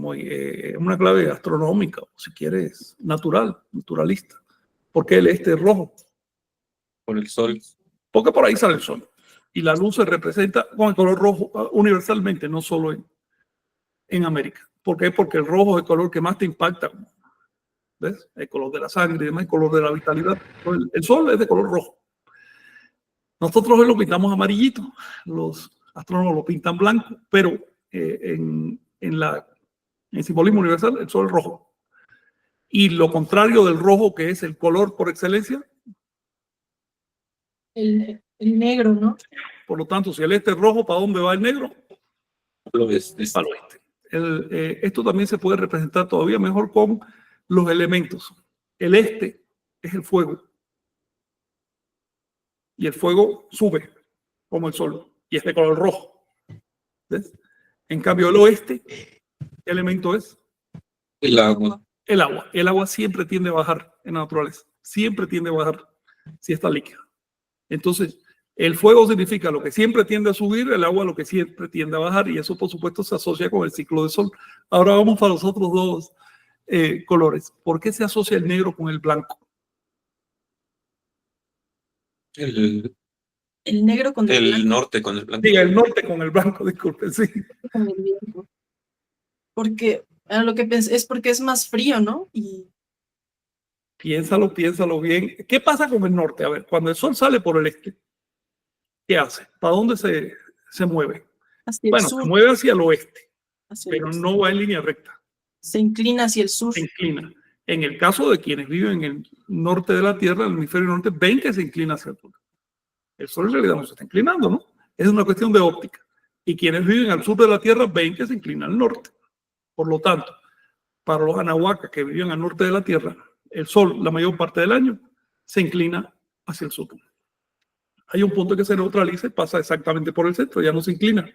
una clave astronómica, o si quieres, naturalista. ¿Por qué el este es rojo? por el sol. Porque por ahí sale el sol. Y la luz se representa con el color rojo universalmente, no solo en América. ¿Por qué? Porque el rojo es el color que más te impacta. ¿Ves? El color de la sangre, el color de la vitalidad. El sol es de color rojo. Nosotros hoy lo pintamos amarillito, los astrónomos lo pintan blanco, pero en el simbolismo universal el sol es rojo. Y lo contrario del rojo, que es el color por excelencia, El negro, ¿no? por lo tanto, si el este es rojo, ¿para dónde va el negro? Lo es, Para el oeste. Esto también se puede representar todavía mejor con los elementos. El este es el fuego. Y el fuego sube como el sol. Y es de color rojo. ¿Ves? En cambio, el oeste, ¿qué elemento es? el agua. El agua. El agua siempre tiende a bajar en la naturaleza. Siempre tiende a bajar si está líquida. Entonces, el fuego significa lo que siempre tiende a subir, el agua lo que siempre tiende a bajar, y eso por supuesto se asocia con el ciclo del sol. Ahora vamos para los otros dos colores. ¿Por qué se asocia el negro con el blanco? El negro con el blanco. norte con el blanco. Diga, el norte con el blanco, disculpe, sí. Con el viento. Porque lo que pensé es porque es más frío, ¿no? Y Piénsalo bien. ¿Qué pasa con el norte? A ver, cuando el sol sale por el este, ¿qué hace? ¿Para dónde se mueve? hacia el Bueno, sur. se mueve hacia el oeste, Hacia el pero oeste. no va en línea recta. Se inclina hacia el sur. Se inclina. En el caso de quienes viven en el norte de la Tierra, el hemisferio norte, ven que se inclina hacia el sur. El sol en realidad no se está inclinando, ¿no? Es una cuestión de óptica. Y quienes viven al sur de la Tierra ven que se inclina al norte. Por lo tanto, para los anahuacas que viven al norte de la Tierra, el sol la mayor parte del año se inclina hacia el sur. Hay un punto que se neutraliza y pasa exactamente por el centro, ya no se inclina.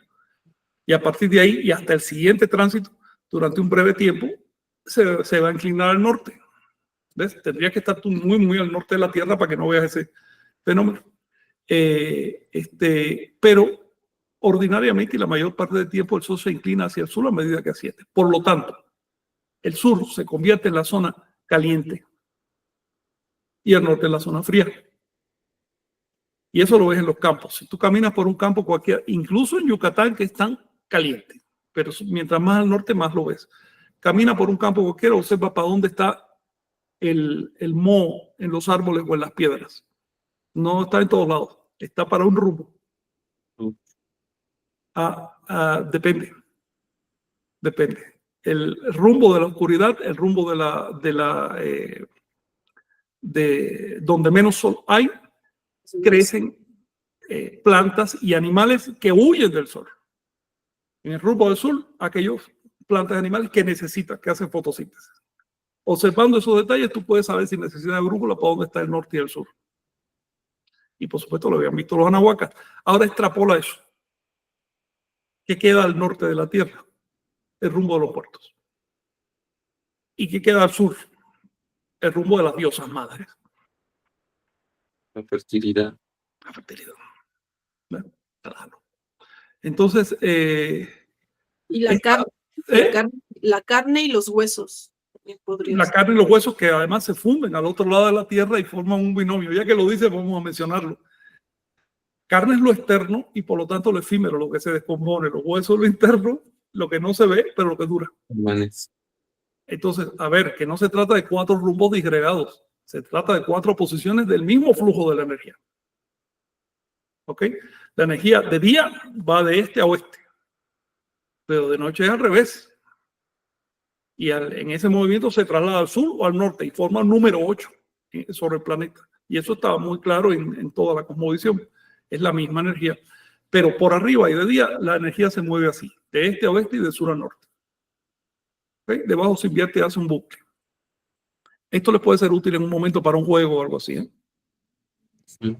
Y a partir de ahí y hasta el siguiente tránsito, durante un breve tiempo, se va a inclinar al norte. ¿Ves? Tendría que estar tú muy al norte de la Tierra para que no veas ese fenómeno. Pero ordinariamente y la mayor parte del tiempo el sol se inclina hacia el sur a medida que asciende. Por lo tanto, el sur se convierte en la zona caliente y el norte en la zona fría. Y eso lo ves en los campos. Si tú caminas por un campo cualquiera, incluso en Yucatán, que es tan caliente, pero mientras más al norte, más lo ves. Camina por un campo cualquiera, observa para dónde está el moho en los árboles o en las piedras. No está en todos lados, está para un rumbo. Depende. El rumbo de la oscuridad, el rumbo de donde menos sol hay, crecen plantas y animales que huyen del sol. En el rumbo del sur, aquellos plantas y animales que necesitan, que hacen fotosíntesis. Observando esos detalles, tú puedes saber sin necesidad de brújula para dónde está el norte y el sur. Y por supuesto lo habían visto los anahuacas. Ahora extrapola eso. ¿Qué queda al norte de la Tierra? El rumbo de los puertos. ¿Y qué queda al sur? El rumbo de las diosas madres. La fertilidad. La fertilidad. Claro. Entonces, y la carne y los huesos. La carne y los huesos que además se funden al otro lado de la Tierra y forman un binomio. Ya que lo dice, vamos a mencionarlo. Carne es lo externo y por lo tanto lo efímero, lo que se descompone. Los huesos es lo interno, lo que no se ve, pero lo que dura. Entonces, a ver, que no se trata de 4 rumbos disgregados. Se trata de 4 posiciones del mismo flujo de la energía. ¿Ok? La energía de día va de este a oeste, pero de noche es al revés. Y en ese movimiento se traslada al sur o al norte y forma el número 8 sobre el planeta. Y eso estaba muy claro en toda la cosmovisión. Es la misma energía. Pero por arriba y de día la energía se mueve así, de este a oeste y de sur a norte. ¿Okay? Debajo se invierte y hace un bucle. Esto les puede ser útil en un momento para un juego o algo así. Sí.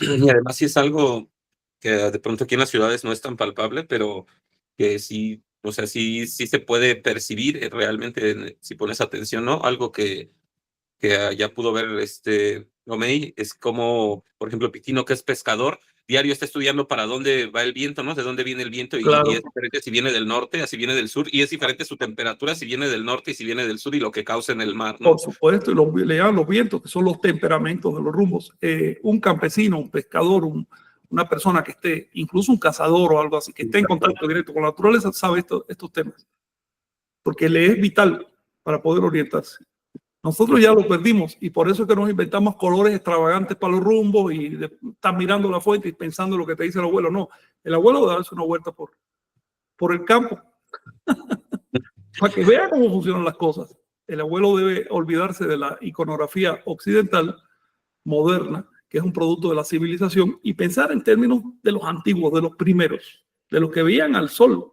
Y además sí es algo que de pronto aquí en las ciudades no es tan palpable, pero que sí, o sea, sí se puede percibir realmente si pones atención, ¿no? Algo que ya pudo ver Omey, es como, por ejemplo, Pitino, que es pescador, diario está estudiando para dónde va el viento, ¿no? De dónde viene el viento, Claro. y es diferente si viene del norte, así viene del sur, y es diferente su temperatura si viene del norte y si viene del sur, y lo que causa en el mar, ¿no? Por supuesto, y le llaman los vientos, que son los temperamentos de los rumbos. Un campesino, un pescador, una persona que esté, incluso un cazador o algo así, que esté en contacto directo con la naturaleza, sabe estos temas, porque le es vital para poder orientarse. Nosotros ya lo perdimos y por eso es que nos inventamos colores extravagantes para los rumbos y estás mirando la fuente y pensando lo que te dice el abuelo. No, el abuelo debe darse una vuelta por el campo para que vea cómo funcionan las cosas. El abuelo debe olvidarse de la iconografía occidental moderna, que es un producto de la civilización, y pensar en términos de los antiguos, de los primeros, de los que veían al sol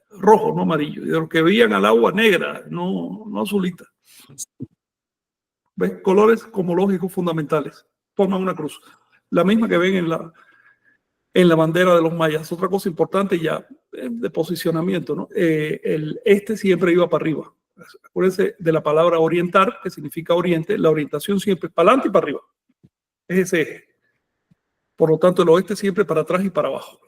rojo, no amarillo, y de los que veían al agua negra, no azulita. ¿Ves? Colores cosmológicos fundamentales forman una cruz, la misma que ven en la bandera de los mayas. Otra cosa importante ya de posicionamiento, ¿no? El este siempre iba para arriba. Acuérdense de la palabra orientar, que significa oriente. La orientación siempre es para adelante y para arriba. Es ese eje. Por lo tanto, el oeste siempre para atrás y para abajo.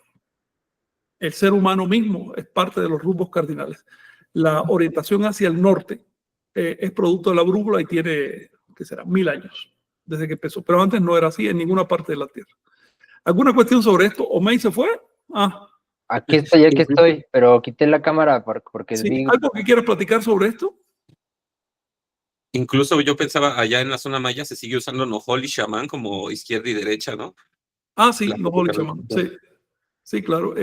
El ser humano mismo es parte de los rumbos cardinales. La orientación hacia el norte es producto de la brújula y tiene, ¿qué será?, 1000 años desde que empezó. Pero antes no era así en ninguna parte de la Tierra. ¿Alguna cuestión sobre esto? ¿Omey se fue? Aquí estoy, pero quité la cámara porque sí, ¿algo que quieras platicar sobre esto? Incluso yo pensaba, allá en la zona maya se sigue usando Nojol y Chamán como izquierda y derecha, ¿no? Sí, Nojol y Chamán. Sí, claro.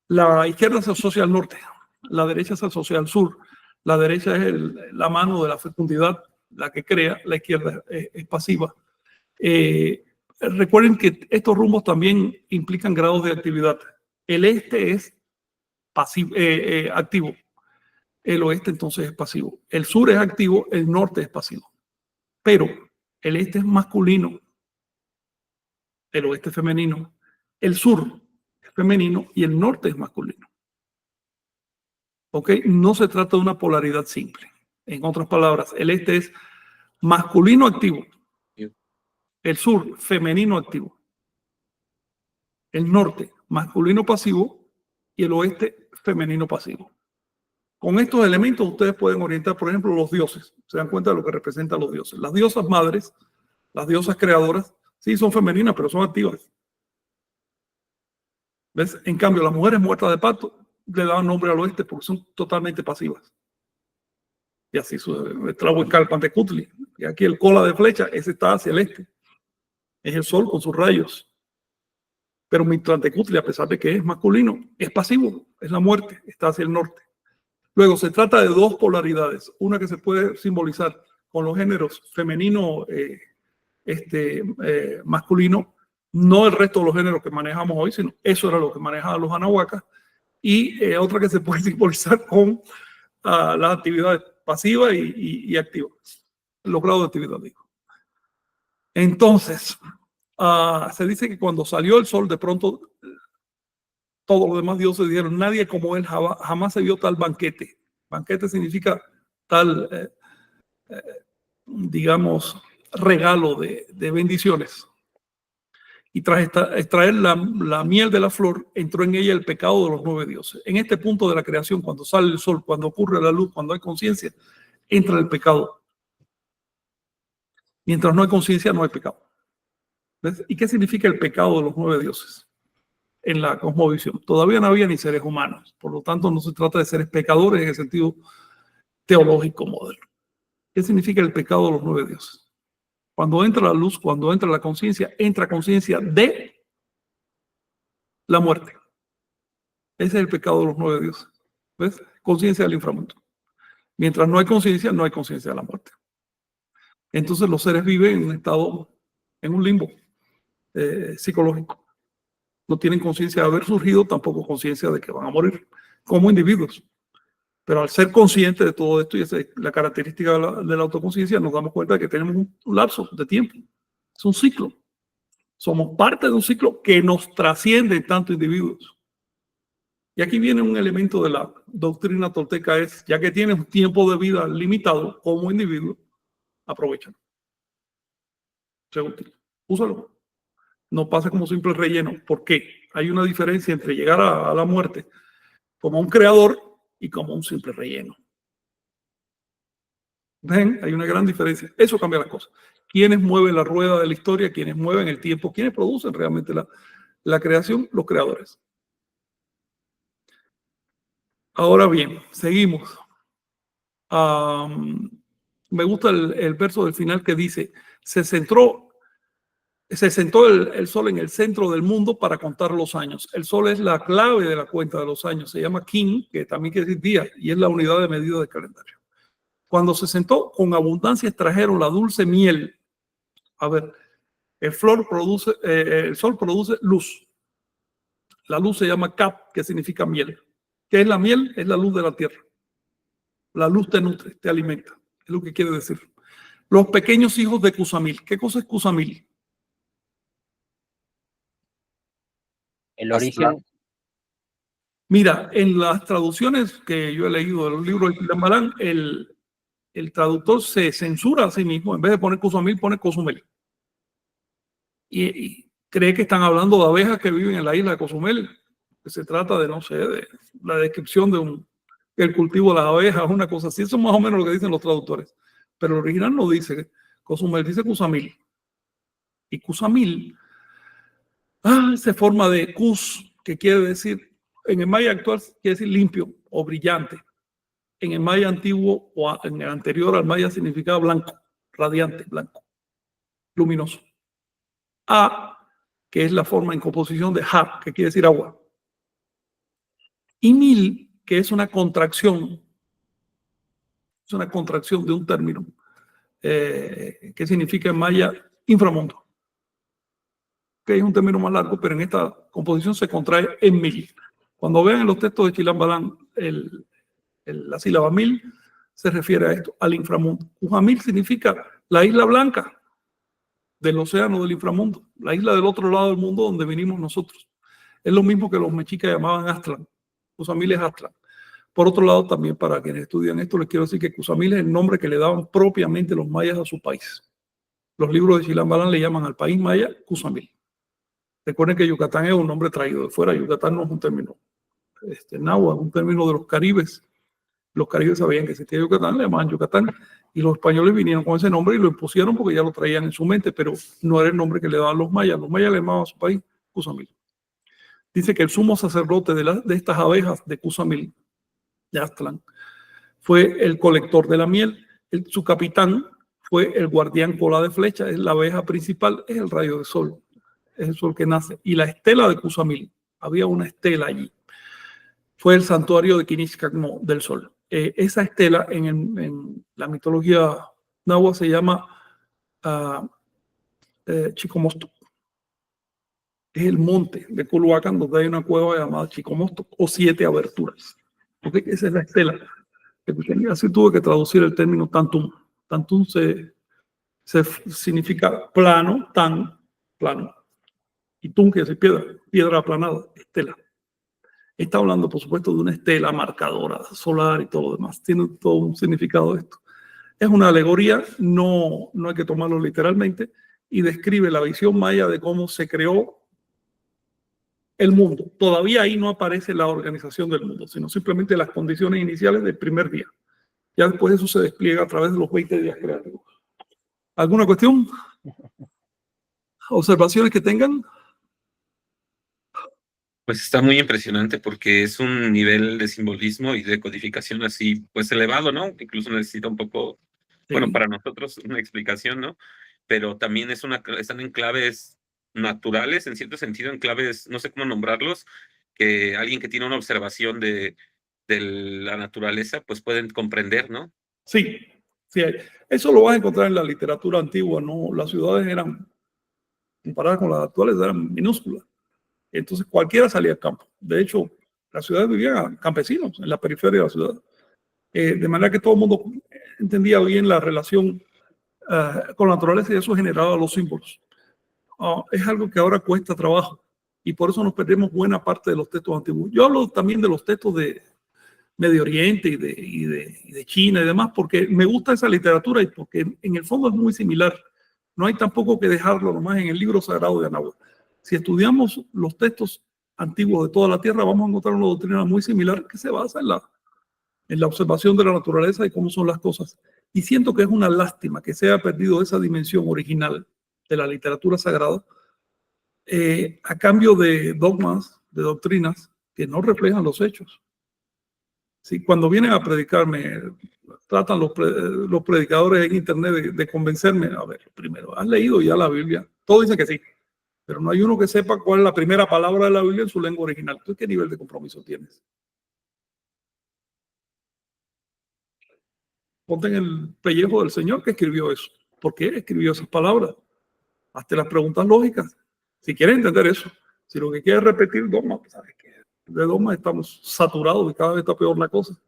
La izquierda se asocia al norte, la derecha se asocia al sur. La derecha es la mano de la fecundidad, la que crea, la izquierda es pasiva. Recuerden que estos rumbos también implican grados de actividad. El este es pasivo, activo. El oeste entonces es pasivo. El sur es activo, el norte es pasivo. Pero el este es masculino, el oeste es femenino, el sur es femenino y el norte es masculino. ¿Ok? No se trata de una polaridad simple. En otras palabras, el este es masculino activo, el sur femenino activo, el norte masculino pasivo y el oeste femenino pasivo. Con estos elementos ustedes pueden orientar, por ejemplo, los dioses. Se dan cuenta de lo que representan los dioses. Las diosas madres, las diosas creadoras, sí son femeninas, pero son activas. ¿Ves? En cambio, las mujeres muertas de parto le daban nombre al oeste porque son totalmente pasivas. Y así el Tlahuicalpantecutli. Y aquí el cola de flecha, ese está hacia el este. Es el sol con sus rayos. Pero Mictlantecutli, a pesar de que es masculino, es pasivo, es la muerte, está hacia el norte. Luego se trata de dos polaridades, una que se puede simbolizar con los géneros femenino, masculino, no el resto de los géneros que manejamos hoy, sino eso era lo que manejaban los anahuacas, y otra que se puede simbolizar con las actividades pasivas y activas, los grados de actividad, digo. Entonces, se dice que cuando salió el sol, de pronto todos los demás dioses dijeron, nadie como él, jamás se vio tal banquete. Banquete significa tal, digamos, regalo de bendiciones. Y tras extraer la miel de la flor, entró en ella el pecado de los 9 dioses. En este punto de la creación, cuando sale el sol, cuando ocurre la luz, cuando hay conciencia, entra el pecado. Mientras no hay conciencia, no hay pecado. ¿Ves? ¿Y qué significa el pecado de los 9 dioses? En la cosmovisión. Todavía no había ni seres humanos. Por lo tanto, no se trata de seres pecadores en el sentido teológico moderno. ¿Qué significa el pecado de los 9 dioses? Cuando entra la luz, cuando entra la conciencia, entra conciencia de la muerte. Ese es el pecado de los 9 dioses. ¿Ves? Conciencia del inframundo. Mientras no hay conciencia de la muerte. Entonces los seres viven en un estado, en un limbo psicológico. No tienen conciencia de haber surgido, tampoco conciencia de que van a morir como individuos. Pero al ser conscientes de todo esto, y esa es la característica de la autoconciencia, nos damos cuenta de que tenemos un lapso de tiempo. Es un ciclo. Somos parte de un ciclo que nos trasciende en tanto individuos. Y aquí viene un elemento de la doctrina tolteca, es, ya que tienes un tiempo de vida limitado como individuo, aprovechalo. Sea útil. Úsalo. No pasa como simple relleno. ¿Por qué? Hay una diferencia entre llegar a la muerte como un creador y como un simple relleno. ¿Ven? Hay una gran diferencia. Eso cambia las cosas. ¿Quiénes mueven la rueda de la historia? ¿Quiénes mueven el tiempo? ¿Quiénes producen realmente la creación? Los creadores. Ahora bien, seguimos. Me gusta el verso del final que dice, se sentó el sol en el centro del mundo para contar los años. El sol es la clave de la cuenta de los años. Se llama kin, que también quiere decir día, y es la unidad de medida del calendario. Cuando se sentó, con abundancia extrajeron la dulce miel. A ver, el sol produce luz. La luz se llama Kap, que significa miel. ¿Qué es la miel? Es la luz de la tierra. La luz te nutre, te alimenta. Es lo que quiere decir. Los pequeños hijos de Cusamil. ¿Qué cosa es Cusamil? El origen. Mira, en las traducciones que yo he leído de los libros de Chilambalán, el traductor se censura a sí mismo. En vez de poner Cusamil, pone Cozumel. Y cree que están hablando de abejas que viven en la isla de Cozumel. Que se trata de, no sé, de la descripción de el cultivo de las abejas, una cosa así. Eso es más o menos lo que dicen los traductores. Pero el original no dice Cozumel, dice Cusamil. Y Cusamil se forma de Cus, que quiere decir, en el maya actual quiere decir limpio o brillante. En el maya antiguo o en el anterior al maya significaba blanco, radiante, blanco, luminoso. A, que es la forma en composición de Ha, que quiere decir agua. Y Mil, que es una contracción de un término que significa en maya inframundo, que es un término más largo, pero en esta composición se contrae en mil. Cuando vean en los textos de Chilambalán la sílaba mil, se refiere a esto, al inframundo. Ujamil significa la isla blanca del océano del inframundo, la isla del otro lado del mundo donde vinimos nosotros. Es lo mismo que los mexicas llamaban Aztlán. Ujamil es Aztlán. Por otro lado, también para quienes estudian esto, les quiero decir que Cusamil es el nombre que le daban propiamente los mayas a su país. Los libros de Chilambalán le llaman al país maya Cusamil. Recuerden que Yucatán es un nombre traído de fuera. Yucatán no es un término náhuatl, es un término de los caribes. Los caribes sabían que existía Yucatán, le llamaban Yucatán, y los españoles vinieron con ese nombre y lo impusieron porque ya lo traían en su mente, pero no era el nombre que le daban los mayas. Los mayas le llamaban a su país Cusamil. Dice que el sumo sacerdote de estas abejas de Cusamil, de Aztlán, fue el colector de la miel. Su capitán fue el guardián cola de flecha, es la abeja principal, es el rayo de sol, es el sol que nace. Y la estela de Cusamil, había una estela allí, fue el santuario de Quinichcacmo del sol. Esa estela en la mitología náhuatl se llama Chicomostoc. Es el monte de Culhuacán donde hay una cueva llamada Chicomostoc o 7 aberturas. ¿Okay? Esa es la estela. Así tuve que traducir el término tantum. Tantum significa plano, tan, plano. Y tum, que es piedra aplanada, estela. Está hablando, por supuesto, de una estela marcadora solar y todo lo demás. Tiene todo un significado esto. Es una alegoría, no hay que tomarlo literalmente, y describe la visión maya de cómo se creó el mundo. Todavía ahí no aparece la organización del mundo, sino simplemente las condiciones iniciales del primer día. Ya después eso se despliega a través de los 20 días creativos. ¿Alguna cuestión? ¿Observaciones que tengan? Pues está muy impresionante porque es un nivel de simbolismo y de codificación así, pues elevado, ¿no? Incluso necesita un poco, Sí. bueno, para nosotros una explicación, ¿no? Pero también están en claves naturales, en cierto sentido, en claves, no sé cómo nombrarlos, que alguien que tiene una observación de la naturaleza, pues pueden comprender, ¿no? Sí, sí. Eso lo vas a encontrar en la literatura antigua, ¿no? Las ciudades eran, comparadas con las actuales, eran minúsculas. Entonces cualquiera salía al campo. De hecho, las ciudades vivían campesinos en la periferia de la ciudad. De manera que todo el mundo entendía bien la relación con la naturaleza y eso generaba los símbolos. Es algo que ahora cuesta trabajo. y por eso nos perdemos buena parte de los textos antiguos. Yo hablo también de los textos de Medio Oriente y de China y demás, porque me gusta esa literatura y porque en el fondo es muy similar. No hay tampoco que dejarlo nomás en el libro sagrado de Anáhuac. Si estudiamos los textos antiguos de toda la tierra, vamos a encontrar una doctrina muy similar que se basa en la observación de la naturaleza y cómo son las cosas. Y siento que es una lástima que se haya perdido esa dimensión original de la literatura sagrada a cambio de dogmas, de doctrinas que no reflejan los hechos. Sí, cuando vienen a predicarme, tratan los predicadores en internet de convencerme. A ver, primero, ¿has leído ya la Biblia? Todos dicen que sí, pero no hay uno que sepa cuál es la primera palabra de la Biblia en su lengua original. Entonces, ¿qué nivel de compromiso tienes? Ponte en el pellejo del Señor que escribió eso. ¿Por qué escribió esas palabras? Hazte las preguntas lógicas. Si quieres entender eso, si lo que quieres es repetir dogmas, pues sabes que de dogmas estamos saturados y cada vez está peor la cosa.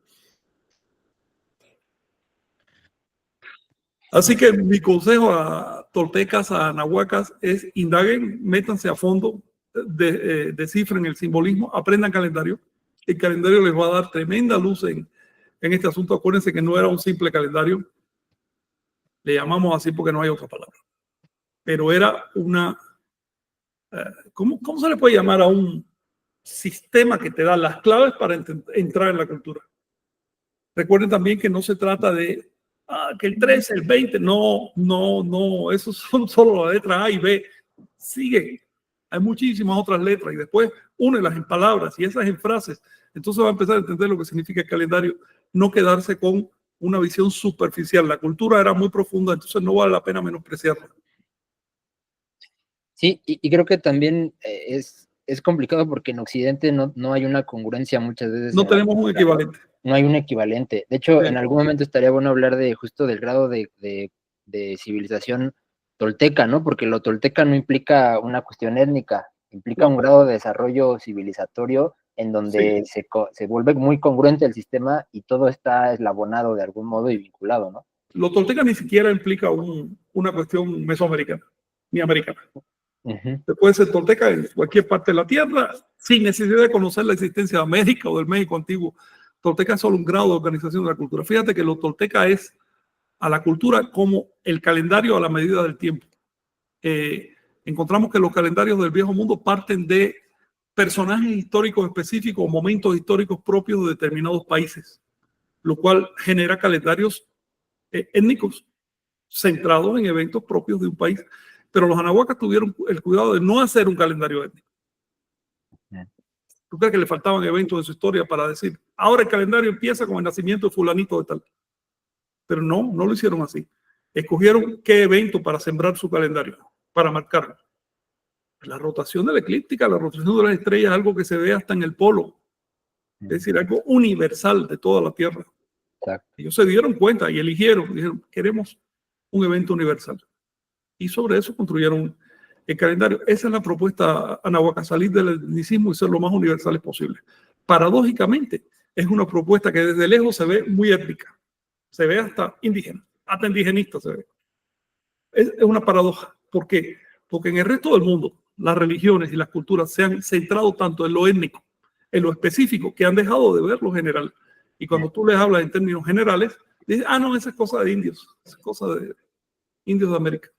Así que mi consejo a toltecas, a nahuacas, es indaguen, métanse a fondo, descifren el simbolismo, aprendan calendario. El calendario les va a dar tremenda luz en este asunto. Acuérdense que no era un simple calendario. Le llamamos así porque no hay otra palabra. Pero era una... ¿cómo se le puede llamar a un sistema que te da las claves para entrar en la cultura? Recuerden también que no se trata de que el 13, el 20, no, esos son solo las letras A y B. Sigue, hay muchísimas otras letras y después únelas en palabras y esas en frases. Entonces va a empezar a entender lo que significa el calendario, no quedarse con una visión superficial. La cultura era muy profunda, entonces no vale la pena menospreciarla. Sí, y creo que también es complicado porque en Occidente no hay una congruencia muchas veces. No tenemos un equivalente. No hay un equivalente. De hecho, Sí. en algún momento estaría bueno hablar de justo del grado de civilización tolteca, ¿no? Porque lo tolteca no implica una cuestión étnica, implica un grado de desarrollo civilizatorio en donde se vuelve muy congruente el sistema y todo está eslabonado de algún modo y vinculado, ¿no? Lo tolteca ni siquiera implica una cuestión mesoamericana, ni americana. Se puede ser tolteca en cualquier parte de la tierra sin necesidad de conocer la existencia de América o del México antiguo. Tolteca es solo un grado de organización de la cultura. Fíjate que lo tolteca es a la cultura como el calendario a la medida del tiempo. Encontramos que los calendarios del viejo mundo parten de personajes históricos específicos o momentos históricos propios de determinados países, lo cual genera calendarios étnicos centrados en eventos propios de un país. Pero los anahuacas tuvieron el cuidado de no hacer un calendario étnico. ¿Tú crees que le faltaban eventos de su historia para decir, ahora el calendario empieza con el nacimiento de fulanito de tal? Pero no lo hicieron así. Escogieron qué evento para sembrar su calendario, para marcarlo. La rotación de la eclíptica, la rotación de las estrellas es algo que se ve hasta en el polo. Es decir, algo universal de toda la Tierra. Exacto. Ellos se dieron cuenta y eligieron, dijeron, queremos un evento universal. Y sobre eso construyeron el calendario. Esa es la propuesta anahuaca, salir del etnicismo y ser lo más universales posible. Paradójicamente, es una propuesta que desde lejos se ve muy étnica. Se ve hasta indígena, hasta indigenista se ve. Es una paradoja. ¿Por qué? Porque en el resto del mundo, las religiones y las culturas se han centrado tanto en lo étnico, en lo específico, que han dejado de ver lo general. Y cuando tú les hablas en términos generales, dicen, no, esa es cosa de indios, esa es cosa de indios de América.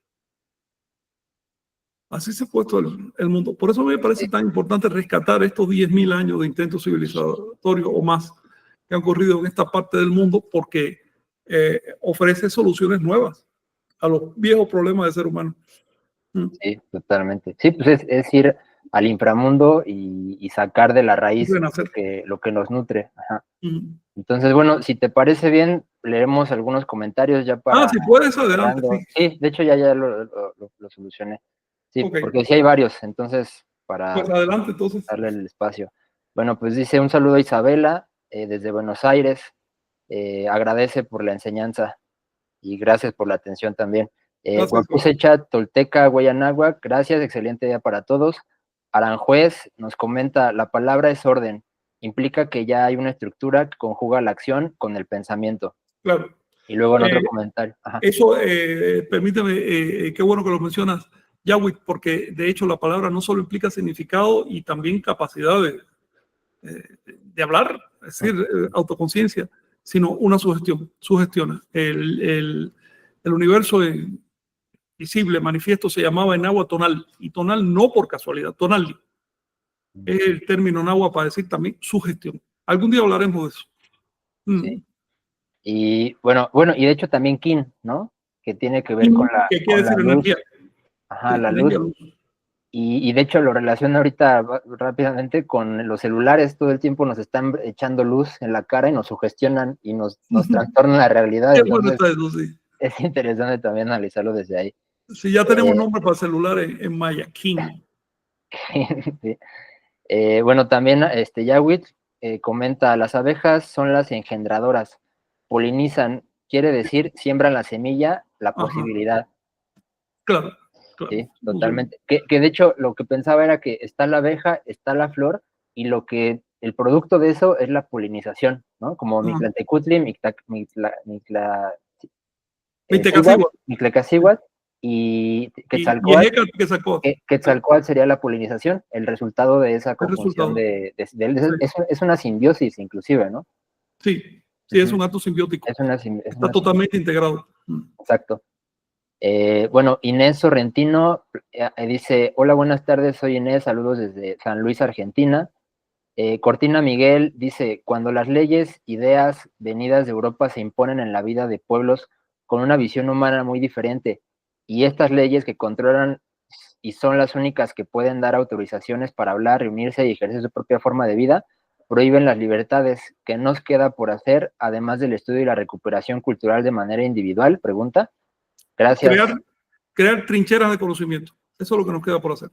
Así se ha puesto el mundo. Por eso me parece tan importante rescatar estos 10.000 años de intentos civilizatorios o más que han ocurrido en esta parte del mundo, porque ofrece soluciones nuevas a los viejos problemas del ser humano. Sí, totalmente. Sí, pues es ir al inframundo y sacar de la raíz lo que nos nutre. Ajá. Entonces, bueno, si te parece bien, leeremos algunos comentarios ya para... si puedes, adelante. Sí, de hecho ya lo solucioné. Sí, porque sí hay varios, entonces, para pues adelante, entonces. darle el espacio. Bueno, pues dice un saludo a Isabela, desde Buenos Aires, agradece por la enseñanza y gracias por la atención también. Guapusecha, Tolteca, Guayanáhuac, gracias, excelente día para todos. Aranjuez nos comenta, la palabra es orden, implica que ya hay una estructura que conjuga la acción con el pensamiento. Claro. Y luego en otro comentario. Ajá. Eso, permíteme, qué bueno que lo mencionas. Yahweh, porque de hecho la palabra no solo implica significado y también capacidad de hablar, es decir, autoconciencia, sino una sugestión, sugestiona. El universo visible, manifiesto, se llamaba en agua tonal, y tonal no por casualidad, tonal es el término en agua para decir también sugestión. Algún día hablaremos de eso. Sí. Y bueno, y de hecho también Kin, ¿no? Que tiene que ver con ¿Qué quiere decir luz. energía? Ajá, Sí, la energía, luz. Y de hecho lo relaciono ahorita rápidamente con los celulares. Todo el tiempo nos están echando luz en la cara y nos sugestionan y nos trastornan la realidad. Qué bueno Entonces, está eso, sí. es interesante también analizarlo desde ahí. Sí, ya tenemos nombre para celular en maya, King. Sí. Bueno, también Yawit comenta, las abejas son las engendradoras, polinizan, quiere decir, siembran la semilla, la posibilidad. Claro. Sí, totalmente. Que de hecho lo que pensaba era que está la abeja, está la flor, y el producto de eso es la polinización, ¿no? Como Mictlantecutli, Mictlacacihuatl y Quetzalcóatl. Quetzalcóatl sería la polinización, el resultado de esa conjunción es una simbiosis inclusive, ¿no? Sí, es un acto simbiótico. Está totalmente integrado. Exacto. Bueno, Inés Sorrentino dice, hola, buenas tardes, soy Inés, saludos desde San Luis, Argentina. Cortina Miguel dice, cuando las leyes, ideas venidas de Europa se imponen en la vida de pueblos con una visión humana muy diferente, y estas leyes que controlan y son las únicas que pueden dar autorizaciones para hablar, reunirse y ejercer su propia forma de vida, prohíben las libertades. ¿Qué nos queda por hacer, además del estudio y la recuperación cultural de manera individual? Pregunta. Gracias. Crear trincheras de conocimiento. Eso es lo que nos queda por hacer.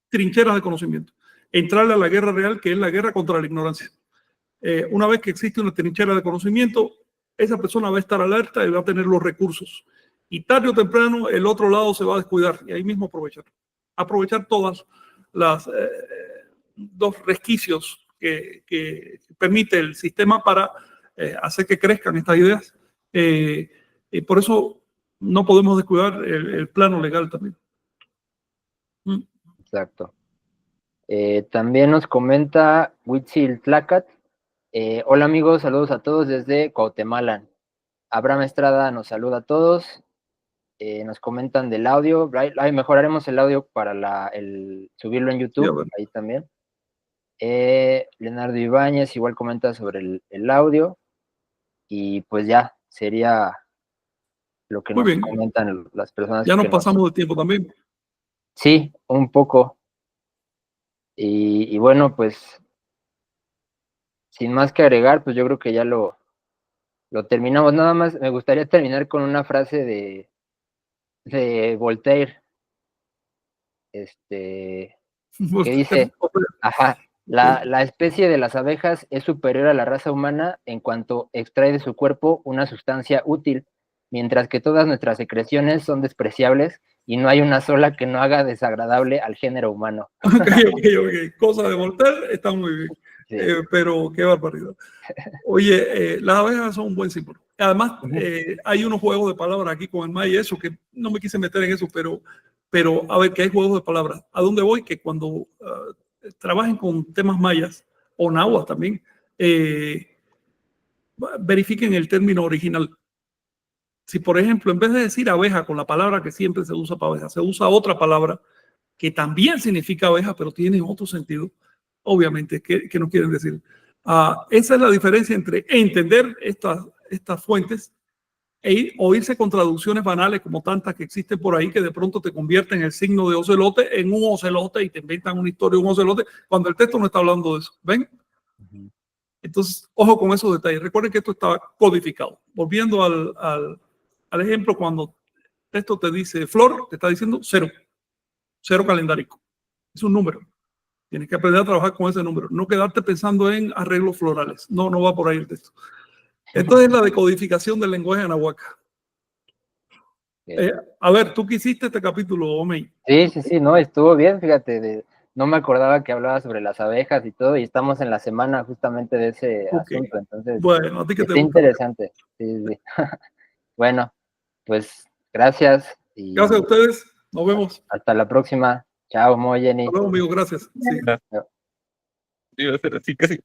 Trincheras de conocimiento. Entrarle a la guerra real, que es la guerra contra la ignorancia. Una vez que existe una trinchera de conocimiento, esa persona va a estar alerta y va a tener los recursos. Y tarde o temprano el otro lado se va a descuidar y ahí mismo aprovechar todas las dos resquicios que permite el sistema para hacer que crezcan estas ideas. Por eso no podemos descuidar el plano legal también. Exacto. También nos comenta Huitzil Tlacat. Hola amigos, saludos a todos desde Cuauhtémoc. Abraham Estrada nos saluda a todos. Nos comentan del audio. Ahí mejoraremos el audio para subirlo en YouTube. Ahí también. Leonardo Ibáñez igual comenta sobre el audio. Y pues ya sería lo que nos comentan las personas. Ya nos pasamos de tiempo también. Sí, un poco. Y bueno, pues sin más que agregar, pues yo creo que ya lo terminamos. Nada más me gustaría terminar con una frase de Voltaire, que dice, la especie de las abejas es superior a la raza humana en cuanto extrae de su cuerpo una sustancia útil, mientras que todas nuestras secreciones son despreciables y no hay una sola que no haga desagradable al género humano. Ok. Cosa de Voltaire está muy bien. Sí. Pero qué barbaridad. Oye, las abejas son un buen símbolo. Además, hay unos juegos de palabras aquí con el maya y eso, que no me quise meter en eso, pero a ver, que hay juegos de palabras. ¿A dónde voy? Que cuando trabajen con temas mayas o náhuatl también, verifiquen el término original. Si, por ejemplo, en vez de decir abeja con la palabra que siempre se usa para abeja, se usa otra palabra que también significa abeja, pero tiene otro sentido, obviamente, que no quieren decir. Esa es la diferencia entre entender estas fuentes o irse con traducciones banales como tantas que existen por ahí que de pronto te convierten el signo de ocelote en un ocelote y te inventan una historia de un ocelote cuando el texto no está hablando de eso. ¿Ven? Entonces, ojo con esos detalles. Recuerden que esto está codificado. Volviendo al ejemplo, cuando el texto te dice flor, te está diciendo cero calendárico. Es un número. Tienes que aprender a trabajar con ese número. No quedarte pensando en arreglos florales. No va por ahí el texto. Esto es la decodificación del lenguaje anahuaca. A ver, ¿tú qué hiciste este capítulo, Omey? Sí, no, estuvo bien, fíjate, no me acordaba que hablaba sobre las abejas y todo, y estamos en la semana justamente de ese asunto, entonces, bueno, a ti que está interesante. Sí. Bueno, pues, gracias. Gracias a ustedes. Nos vemos. Hasta la próxima. Chao, Mo, Jenny. Hasta luego, amigo. Gracias. Sí. Iba a ser así casi.